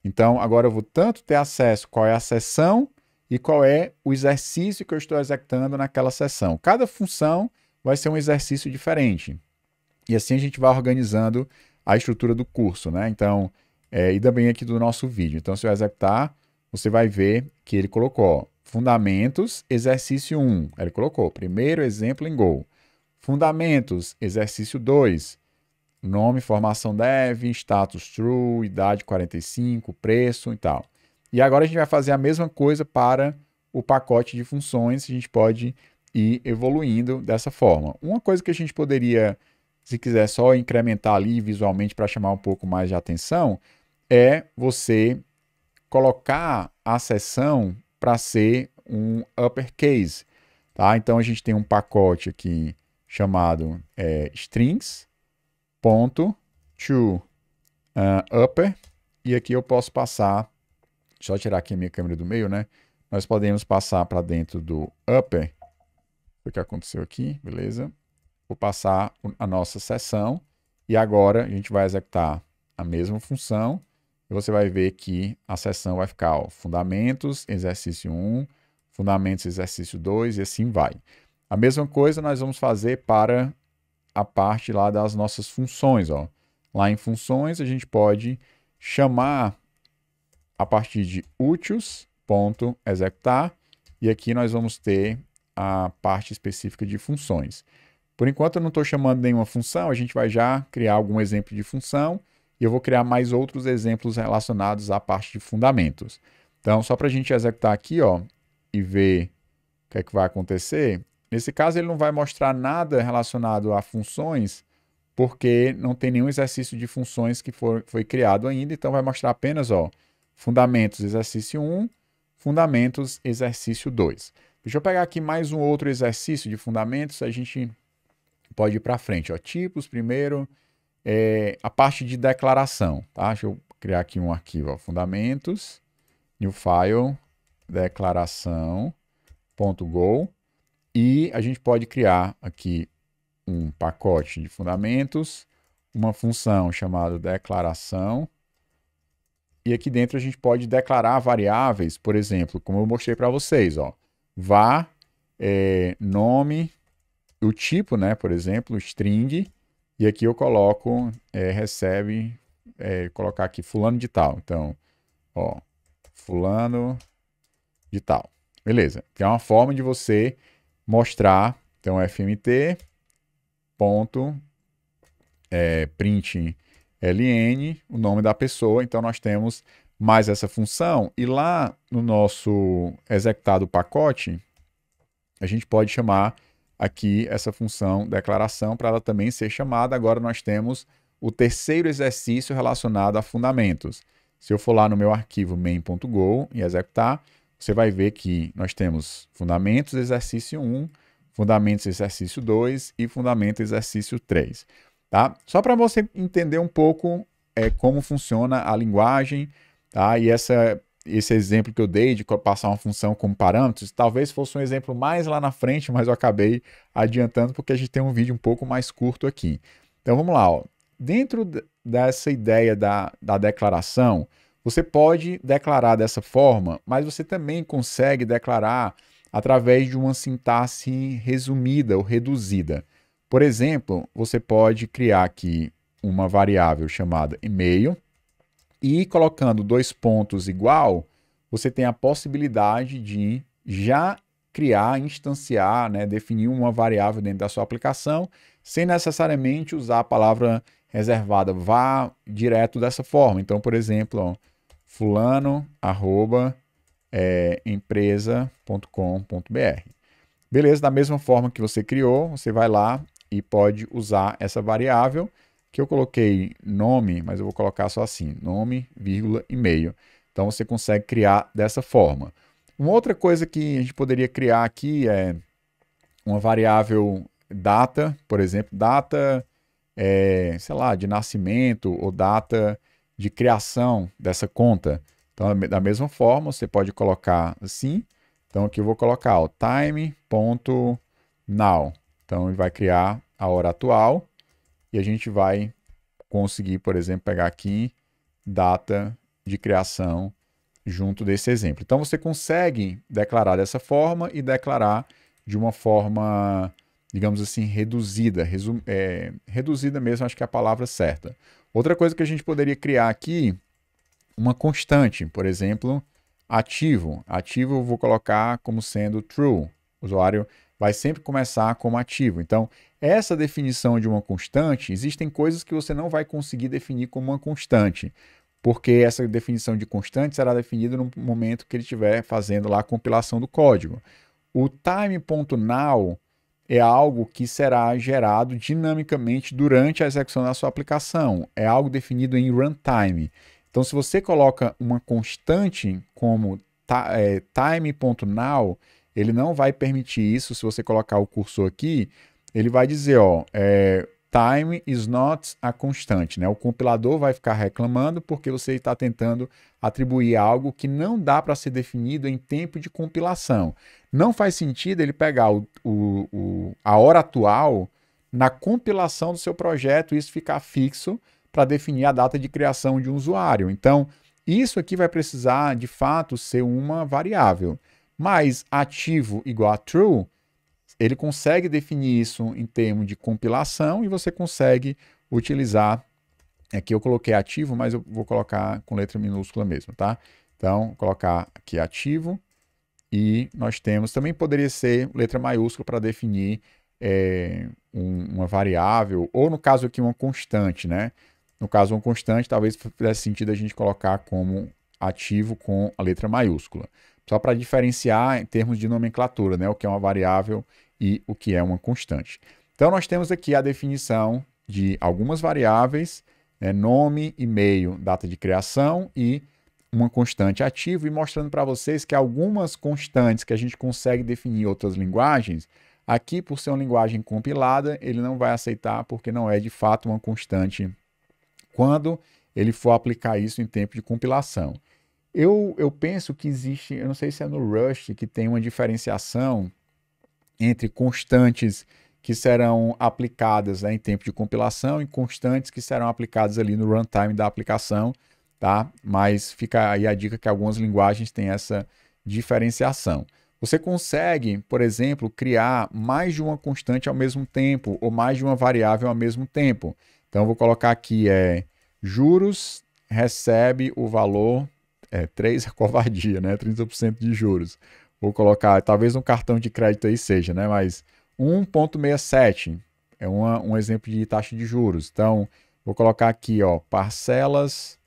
Então, agora eu vou tanto ter acesso qual é a seção e qual é o exercício que eu estou executando naquela seção. Cada função vai ser um exercício diferente. E assim a gente vai organizando a estrutura do curso, né? Então, e também aqui do nosso vídeo. Então, se eu executar, você vai ver que ele colocou ó, fundamentos, exercício 1. Ele colocou primeiro exemplo em Go. Fundamentos, exercício 2. Nome, formação dev, status true, idade 45, preço e tal. E agora a gente vai fazer a mesma coisa para o pacote de funções. A gente pode ir evoluindo dessa forma. Uma coisa que a gente poderia, se quiser só incrementar ali visualmente para chamar um pouco mais de atenção, é você colocar a seção para ser um uppercase. Tá? Então a gente tem um pacote aqui chamado strings.toUpper, e aqui eu posso passar, deixa eu tirar aqui a minha câmera do meio, né? Nós podemos passar para dentro do upper, o que aconteceu aqui, beleza? Vou passar a nossa seção, e agora a gente vai executar a mesma função, e você vai ver que a seção vai ficar ó, fundamentos, exercício 1, fundamentos, exercício 2, e assim vai. A mesma coisa nós vamos fazer para a parte lá das nossas funções. Ó. Lá em funções a gente pode chamar a partir de úteis.executar, e aqui nós vamos ter a parte específica de funções. Por enquanto eu não estou chamando nenhuma função, a gente vai já criar algum exemplo de função, e eu vou criar mais outros exemplos relacionados à parte de fundamentos. Então, só para a gente executar aqui, ó, e ver o que é que vai acontecer, nesse caso ele não vai mostrar nada relacionado a funções, porque não tem nenhum exercício de funções que foi criado ainda, então vai mostrar apenas, ó, fundamentos exercício 1, fundamentos exercício 2. Deixa eu pegar aqui mais um outro exercício de fundamentos, a gente pode ir para frente, ó, tipos primeiro, a parte de declaração, tá? Deixa eu criar aqui um arquivo, ó, fundamentos, new file, declaração.go, e a gente pode criar aqui um pacote de fundamentos, uma função chamada declaração, e aqui dentro a gente pode declarar variáveis, por exemplo, como eu mostrei para vocês, ó, var, nome, o tipo, né, por exemplo, string, e aqui eu coloco, recebe, colocar aqui fulano de tal, então, ó, fulano de tal, beleza, que é uma forma de você mostrar, então, fmt, ponto, print ln, o nome da pessoa, então nós temos mais essa função, e lá no nosso executado pacote, a gente pode chamar aqui essa função declaração para ela também ser chamada. Agora nós temos o terceiro exercício relacionado a fundamentos. Se eu for lá no meu arquivo main.go e executar, você vai ver que nós temos fundamentos exercício 1, fundamentos exercício 2 e fundamento exercício 3. Tá? Só para você entender um pouco como funciona a linguagem, tá? E esse exemplo que eu dei de passar uma função como parâmetros, talvez fosse um exemplo mais lá na frente, mas eu acabei adiantando porque a gente tem um vídeo um pouco mais curto aqui. Então vamos lá, ó. Dentro dessa ideia da declaração, você pode declarar dessa forma, mas você também consegue declarar através de uma sintaxe resumida ou reduzida. Por exemplo, você pode criar aqui uma variável chamada e-mail, e colocando 2 pontos igual, você tem a possibilidade de já criar, instanciar, né, definir uma variável dentro da sua aplicação, sem necessariamente usar a palavra reservada. Vá direto dessa forma. Então, por exemplo, ó, fulano, empresa.com.br. Beleza, da mesma forma que você criou, você vai lá e pode usar essa variável, que eu coloquei nome, mas eu vou colocar só assim, nome, vírgula, e-mail. Então você consegue criar dessa forma. Uma outra coisa que a gente poderia criar aqui é uma variável data, por exemplo, data, sei lá, de nascimento ou data de criação dessa conta. Então, da mesma forma, você pode colocar assim. Então, aqui eu vou colocar o time.now. Então, ele vai criar a hora atual. E a gente vai conseguir, por exemplo, pegar aqui data de criação junto desse exemplo. Então, você consegue declarar dessa forma e declarar de uma forma, digamos assim, reduzida. Reduzida mesmo, acho que é a palavra certa. Outra coisa que a gente poderia criar aqui, uma constante, por exemplo, ativo. Ativo eu vou colocar como sendo true. O usuário vai sempre começar como ativo. Então, essa definição de uma constante, existem coisas que você não vai conseguir definir como uma constante, porque essa definição de constante será definida no momento que ele estiver fazendo lá a compilação do código. O time.now é algo que será gerado dinamicamente durante a execução da sua aplicação. É algo definido em runtime. Então, se você coloca uma constante como time.now, ele não vai permitir isso. Se você colocar o cursor aqui, ele vai dizer, ó, time is not a constante, né? O compilador vai ficar reclamando porque você está tentando atribuir algo que não dá para ser definido em tempo de compilação. Não faz sentido ele pegar a hora atual na compilação do seu projeto e isso ficar fixo para definir a data de criação de um usuário. Então, isso aqui vai precisar, de fato, ser uma variável. Mas ativo igual a true, ele consegue definir isso em termos de compilação e você consegue utilizar. Aqui eu coloquei ativo, mas eu vou colocar com letra minúscula mesmo, tá? Então, vou colocar aqui ativo. E nós temos, também poderia ser letra maiúscula para definir uma variável, ou no caso aqui uma constante, né? No caso uma constante, talvez fizesse sentido a gente colocar como ativo com a letra maiúscula. Só para diferenciar em termos de nomenclatura, né? O que é uma variável e o que é uma constante. Então nós temos aqui a definição de algumas variáveis, né? Nome, e-mail, data de criação e uma constante ativo, e mostrando para vocês que algumas constantes que a gente consegue definir em outras linguagens, aqui por ser uma linguagem compilada, ele não vai aceitar porque não é de fato uma constante quando ele for aplicar isso em tempo de compilação. Eu penso que existe, eu não sei se é no Rust que tem uma diferenciação entre constantes que serão aplicadas, né, em tempo de compilação e constantes que serão aplicadas ali no runtime da aplicação, tá? Mas fica aí a dica que algumas linguagens têm essa diferenciação. Você consegue, por exemplo, criar mais de uma constante ao mesmo tempo ou mais de uma variável ao mesmo tempo. Então, eu vou colocar aqui juros recebe o valor 3 é covardia, né? 30% de juros. Vou colocar, talvez um cartão de crédito aí seja, né? Mas 1,67 é um exemplo de taxa de juros. Então, vou colocar aqui, ó, parcelas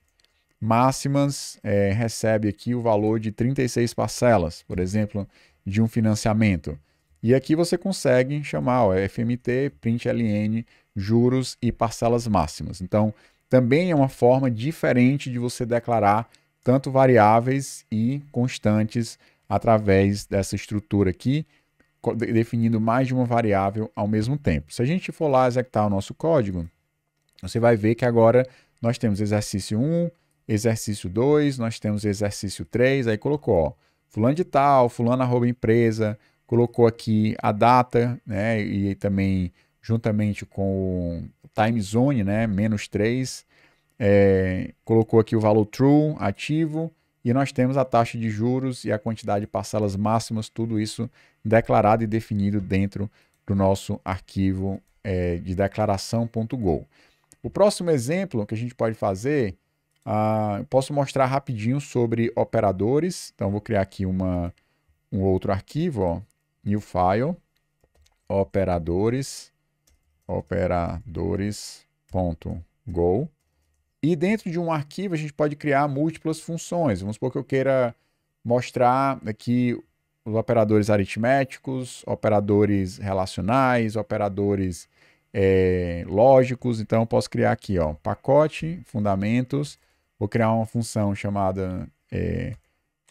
máximas, recebe aqui o valor de 36 parcelas, por exemplo, de um financiamento. E aqui você consegue chamar ó, FMT, println, juros e parcelas máximas. Então, também é uma forma diferente de você declarar tanto variáveis e constantes através dessa estrutura aqui, definindo mais de uma variável ao mesmo tempo. Se a gente for lá executar o nosso código, você vai ver que agora nós temos exercício 1, exercício 2, nós temos exercício 3, aí colocou, ó, fulano de tal, fulano @ empresa, colocou aqui a data, né, e também juntamente com o time zone, né, -3, colocou aqui o valor true, ativo, e nós temos a taxa de juros e a quantidade de parcelas máximas, tudo isso declarado e definido dentro do nosso arquivo de declaração.go. O próximo exemplo que a gente pode fazer, eu posso mostrar rapidinho sobre operadores. Então, vou criar aqui um outro arquivo, ó, new file, operadores.go. E dentro de um arquivo a gente pode criar múltiplas funções. Vamos supor que eu queira mostrar aqui os operadores aritméticos, operadores relacionais, operadores lógicos. Então eu posso criar aqui, ó, pacote, fundamentos, vou criar uma função chamada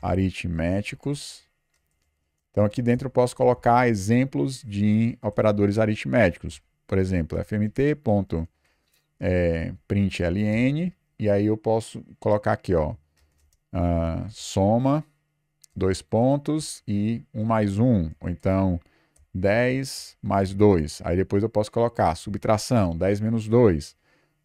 aritméticos. Então aqui dentro eu posso colocar exemplos de operadores aritméticos. Por exemplo, fmt.println, e aí eu posso colocar aqui, ó, soma, 2 pontos e 1 mais 1, ou então 10 mais 2. Aí depois eu posso colocar subtração, 10 menos 2,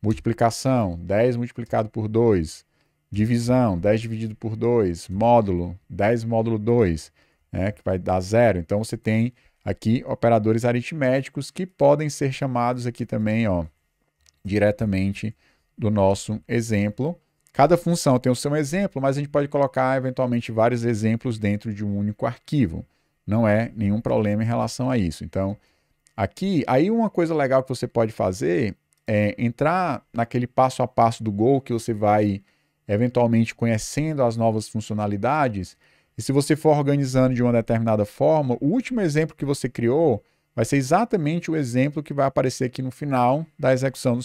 multiplicação, 10 multiplicado por 2, divisão, 10 dividido por 2, módulo, 10 módulo 2, né, que vai dar 0. Então você tem aqui operadores aritméticos que podem ser chamados aqui também, ó, diretamente do nosso exemplo. Cada função tem o seu exemplo, mas a gente pode colocar eventualmente vários exemplos dentro de um único arquivo. Não é nenhum problema em relação a isso. Então, aqui, aí uma coisa legal que você pode fazer é entrar naquele passo a passo do Go que você vai eventualmente conhecendo as novas funcionalidades. E se você for organizando de uma determinada forma, o último exemplo que você criou vai ser exatamente o exemplo que vai aparecer aqui no final da execução do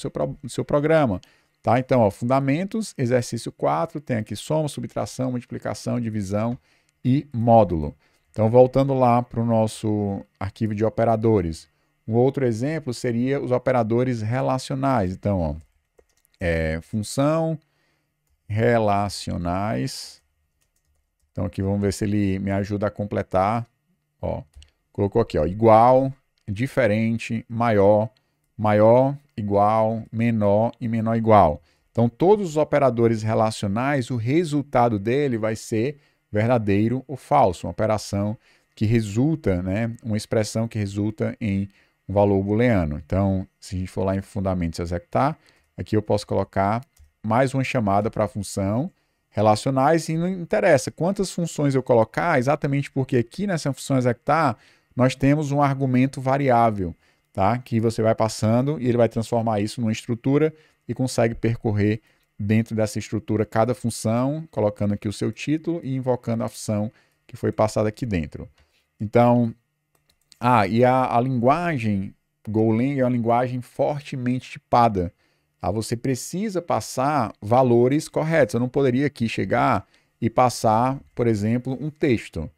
seu programa. Tá? Então, ó, fundamentos, exercício 4, tem aqui soma, subtração, multiplicação, divisão e módulo. Então, voltando lá para o nosso arquivo de operadores. Um outro exemplo seria os operadores relacionais. Então, ó, função relacionais. Então, aqui vamos ver se ele me ajuda a completar. Ó, colocou aqui, ó, igual, diferente, maior, maior, igual, menor e menor igual. Então, todos os operadores relacionais, o resultado dele vai ser verdadeiro ou falso, uma operação que resulta, né, uma expressão que resulta em um valor booleano. Então, se a gente for lá em fundamentos executar, aqui eu posso colocar mais uma chamada para a função, relacionais e não interessa quantas funções eu colocar, exatamente porque aqui nessa função executar nós temos um argumento variável, tá? Que você vai passando e ele vai transformar isso numa estrutura e consegue percorrer dentro dessa estrutura cada função, colocando aqui o seu título e invocando a função que foi passada aqui dentro. Então, e a linguagem Golang é uma linguagem fortemente tipada. Você precisa passar valores corretos. Eu não poderia aqui chegar e passar, por exemplo, um texto.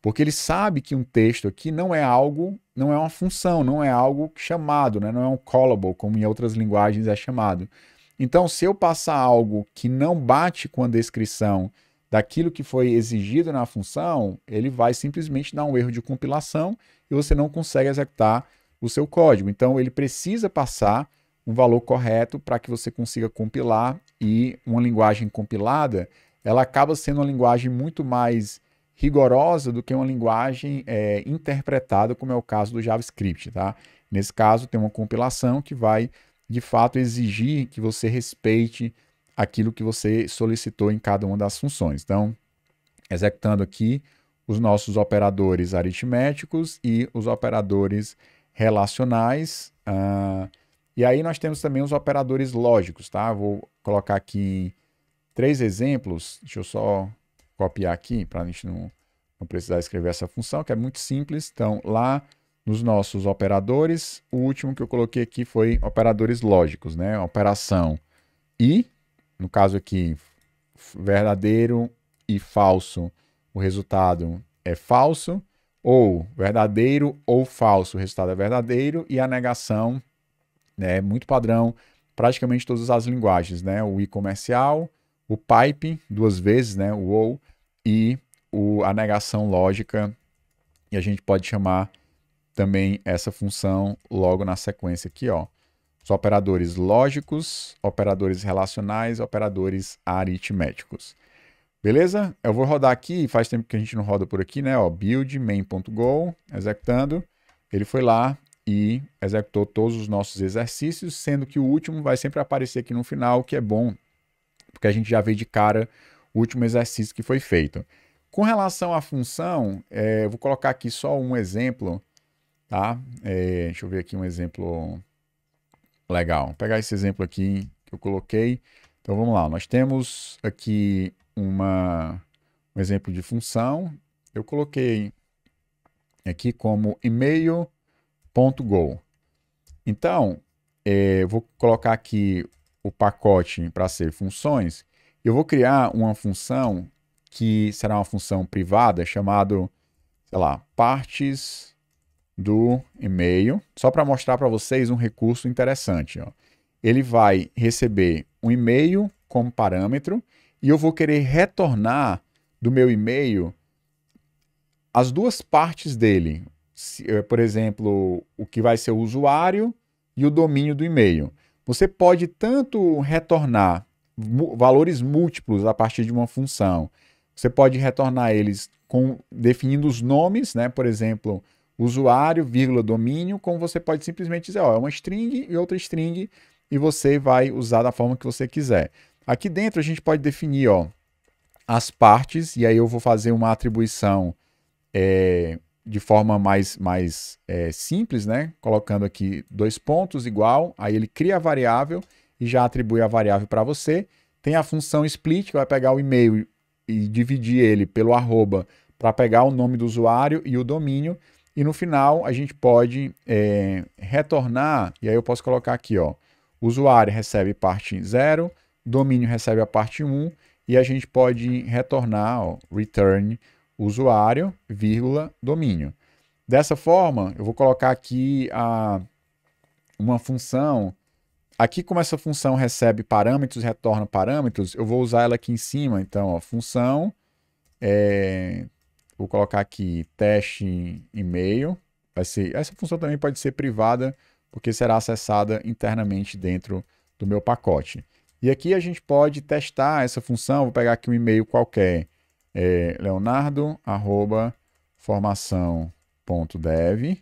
Porque ele sabe que um texto aqui não é algo, não é uma função, não é algo chamado, né? Não é um callable, como em outras linguagens é chamado. Então, se eu passar algo que não bate com a descrição daquilo que foi exigido na função, ele vai simplesmente dar um erro de compilação e você não consegue executar o seu código. Então, ele precisa passar um valor correto para que você consiga compilar, e uma linguagem compilada, ela acaba sendo uma linguagem muito mais rigorosa do que uma linguagem interpretada, como é o caso do JavaScript, tá? Nesse caso, tem uma compilação que vai, de fato, exigir que você respeite aquilo que você solicitou em cada uma das funções. Então, executando aqui os nossos operadores aritméticos e os operadores relacionais. E aí nós temos também os operadores lógicos, tá? Vou colocar aqui 3 exemplos. Deixa eu só copiar aqui para a gente não precisar escrever essa função, que é muito simples. Então, lá nos nossos operadores, o último que eu coloquei aqui foi operadores lógicos, né? Operação e, no caso aqui, verdadeiro e falso, o resultado é falso, ou verdadeiro ou falso, o resultado é verdadeiro, e a negação é muito padrão, praticamente todas as linguagens, né? O i comercial, o pipe, 2 vezes, né? O ou, e a negação lógica, e a gente pode chamar também essa função logo na sequência aqui, ó. Os operadores lógicos, operadores relacionais, operadores aritméticos. Beleza? Eu vou rodar aqui, faz tempo que a gente não roda por aqui, né? Ó, build main.go, executando. Ele foi lá e executou todos os nossos exercícios, sendo que o último vai sempre aparecer aqui no final, que é bom, porque a gente já vê de cara o último exercício que foi feito. Com relação à função, eu vou colocar aqui só um exemplo, tá? Deixa eu ver aqui um exemplo legal. Vou pegar esse exemplo aqui que eu coloquei. Então vamos lá, nós temos aqui um exemplo de função. Eu coloquei aqui como email.go. Então, eu vou colocar aqui o pacote para ser funções. Eu vou criar uma função que será uma função privada chamada, sei lá, partes do e-mail, só para mostrar para vocês um recurso interessante. Ó. Ele vai receber um e-mail como parâmetro e eu vou querer retornar do meu e-mail as 2 partes dele. Por exemplo, o que vai ser o usuário e o domínio do e-mail. Você pode tanto retornar valores múltiplos a partir de uma função. Você pode retornar eles definindo os nomes, né? Por exemplo, usuário, vírgula, domínio, como você pode simplesmente dizer, ó, é uma string e outra string, e você vai usar da forma que você quiser. Aqui dentro a gente pode definir, ó, as partes, e aí eu vou fazer uma atribuição de forma mais simples, né? Colocando aqui 2 pontos igual, aí ele cria a variável e já atribui a variável para você. Tem a função split, que vai pegar o e-mail e dividir ele pelo arroba para pegar o nome do usuário e o domínio. E no final a gente pode retornar, e aí eu posso colocar aqui, ó, o usuário recebe parte 0, domínio recebe a parte 1, e a gente pode retornar, ó, return usuário, vírgula, domínio. Dessa forma, eu vou colocar aqui uma função. Aqui, como essa função recebe parâmetros, retorna parâmetros, eu vou usar ela aqui em cima. Então, ó, função, vou colocar aqui teste e-mail. Essa função também pode ser privada, porque será acessada internamente dentro do meu pacote. E aqui a gente pode testar essa função. Vou pegar aqui um e-mail qualquer, leonardo@formação.dev.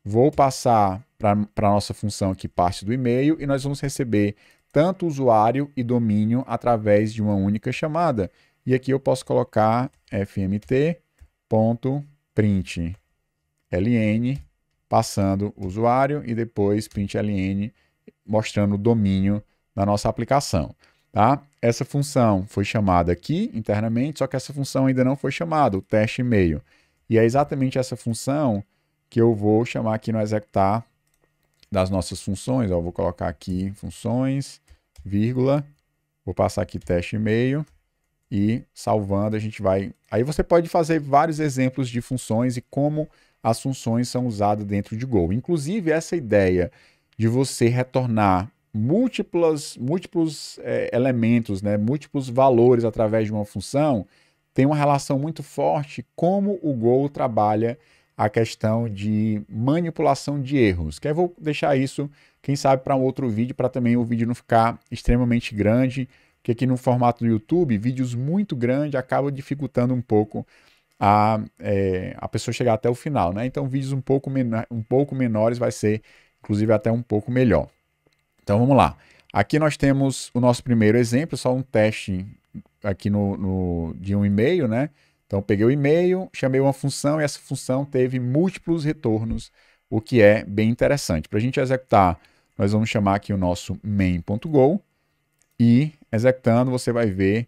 Vou passar para a nossa função aqui parte do e-mail e nós vamos receber tanto usuário e domínio através de uma única chamada. E aqui eu posso colocar fmt.println, passando o usuário e depois println, mostrando o domínio da nossa aplicação. Tá? Essa função foi chamada aqui internamente, só que essa função ainda não foi chamada, o teste e-mail. E é exatamente essa função que eu vou chamar aqui no executar das nossas funções. Eu vou colocar aqui funções, vírgula, vou passar aqui teste e-mail e salvando a gente vai... Aí você pode fazer vários exemplos de funções e como as funções são usadas dentro de Go. Inclusive essa ideia de você retornar múltiplos elementos, né, múltiplos valores através de uma função, tem uma relação muito forte como o Go trabalha a questão de manipulação de erros. Que eu vou deixar isso, quem sabe, para um outro vídeo, para também o vídeo não ficar extremamente grande, porque aqui no formato do YouTube, vídeos muito grandes acabam dificultando um pouco a pessoa chegar até o final, né? Então vídeos um pouco menores vai ser, inclusive, até um pouco melhor. Então vamos lá. Aqui nós temos o nosso primeiro exemplo, só um teste aqui de um e-mail, né? Então peguei o e-mail, chamei uma função e essa função teve múltiplos retornos, o que é bem interessante. Para a gente executar, nós vamos chamar aqui o nosso main.go e executando você vai ver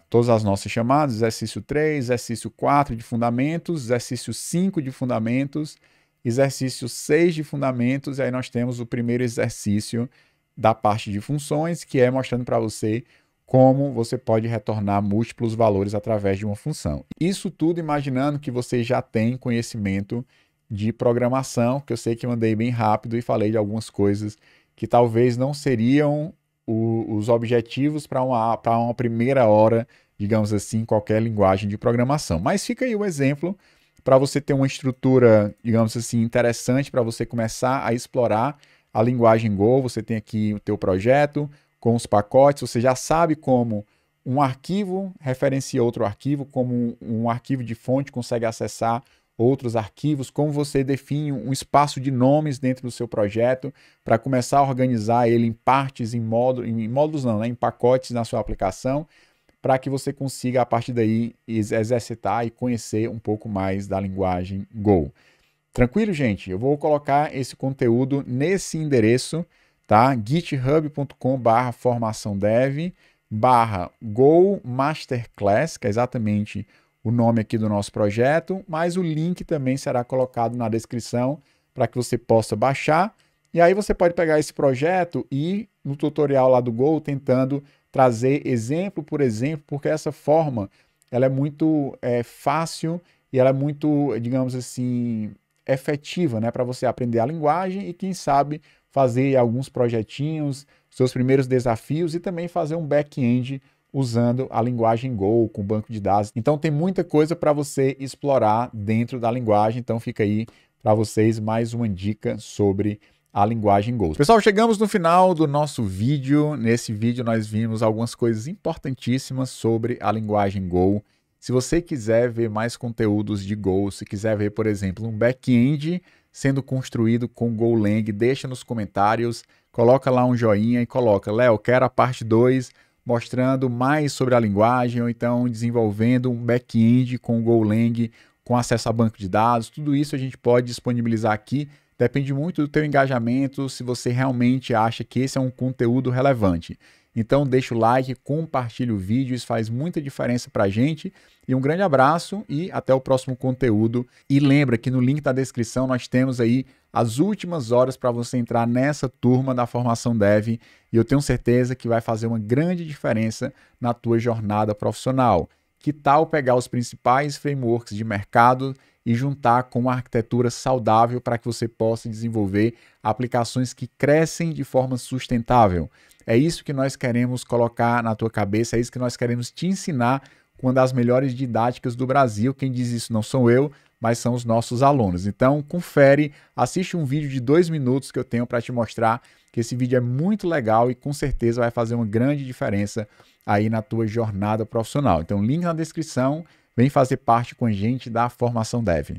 todas as nossas chamadas, exercício 3, exercício 4 de fundamentos, exercício 5 de fundamentos, exercício 6 de fundamentos, e aí nós temos o primeiro exercício da parte de funções, que é mostrando para você como você pode retornar múltiplos valores através de uma função. Isso tudo imaginando que você já tem conhecimento de programação, que eu sei que eu andei bem rápido e falei de algumas coisas que talvez não seriam os objetivos para uma primeira hora, digamos assim, qualquer linguagem de programação. Mas fica aí o exemplo para você ter uma estrutura, digamos assim, interessante para você começar a explorar a linguagem Go. Você tem aqui o teu projeto com os pacotes, você já sabe como um arquivo referencia outro arquivo, como um arquivo de fonte consegue acessar outros arquivos, como você define um espaço de nomes dentro do seu projeto para começar a organizar ele em partes, em pacotes na sua aplicação, para que você consiga, a partir daí, exercitar e conhecer um pouco mais da linguagem Go. Tranquilo, gente? Eu vou colocar esse conteúdo nesse endereço, tá? github.com/formaçãodev/Go Masterclass, que é exatamente o nome aqui do nosso projeto, mas o link também será colocado na descrição para que você possa baixar. E aí você pode pegar esse projeto e ir no tutorial lá do Go tentando trazer exemplo por exemplo, porque essa forma ela é muito fácil e ela é muito, digamos assim, efetiva, né, para você aprender a linguagem e quem sabe fazer alguns projetinhos, seus primeiros desafios e também fazer um back-end usando a linguagem Go, com banco de dados. Então tem muita coisa para você explorar dentro da linguagem, então fica aí para vocês mais uma dica sobre a linguagem Go. Pessoal, chegamos no final do nosso vídeo. Nesse vídeo nós vimos algumas coisas importantíssimas sobre a linguagem Go. Se você quiser ver mais conteúdos de Go, se quiser ver, por exemplo, um back-end sendo construído com Golang, deixa nos comentários, coloca lá um joinha e coloca, Léo, quero a parte 2, mostrando mais sobre a linguagem, ou então desenvolvendo um back-end com Golang, com acesso a banco de dados. Tudo isso a gente pode disponibilizar aqui. Depende muito do teu engajamento, se você realmente acha que esse é um conteúdo relevante. Então deixa o like, compartilha o vídeo, isso faz muita diferença para a gente. E um grande abraço e até o próximo conteúdo. E lembra que no link da descrição nós temos aí as últimas horas para você entrar nessa turma da Formação Dev. E eu tenho certeza que vai fazer uma grande diferença na tua jornada profissional. Que tal pegar os principais frameworks de mercado e juntar com uma arquitetura saudável para que você possa desenvolver aplicações que crescem de forma sustentável? É isso que nós queremos colocar na tua cabeça, é isso que nós queremos te ensinar com uma das melhores didáticas do Brasil. Quem diz isso não sou eu, mas são os nossos alunos. Então, confere, assiste um vídeo de 2 minutos que eu tenho para te mostrar que esse vídeo é muito legal e com certeza vai fazer uma grande diferença aí na tua jornada profissional. Então, link na descrição, vem fazer parte com a gente da Formação Dev.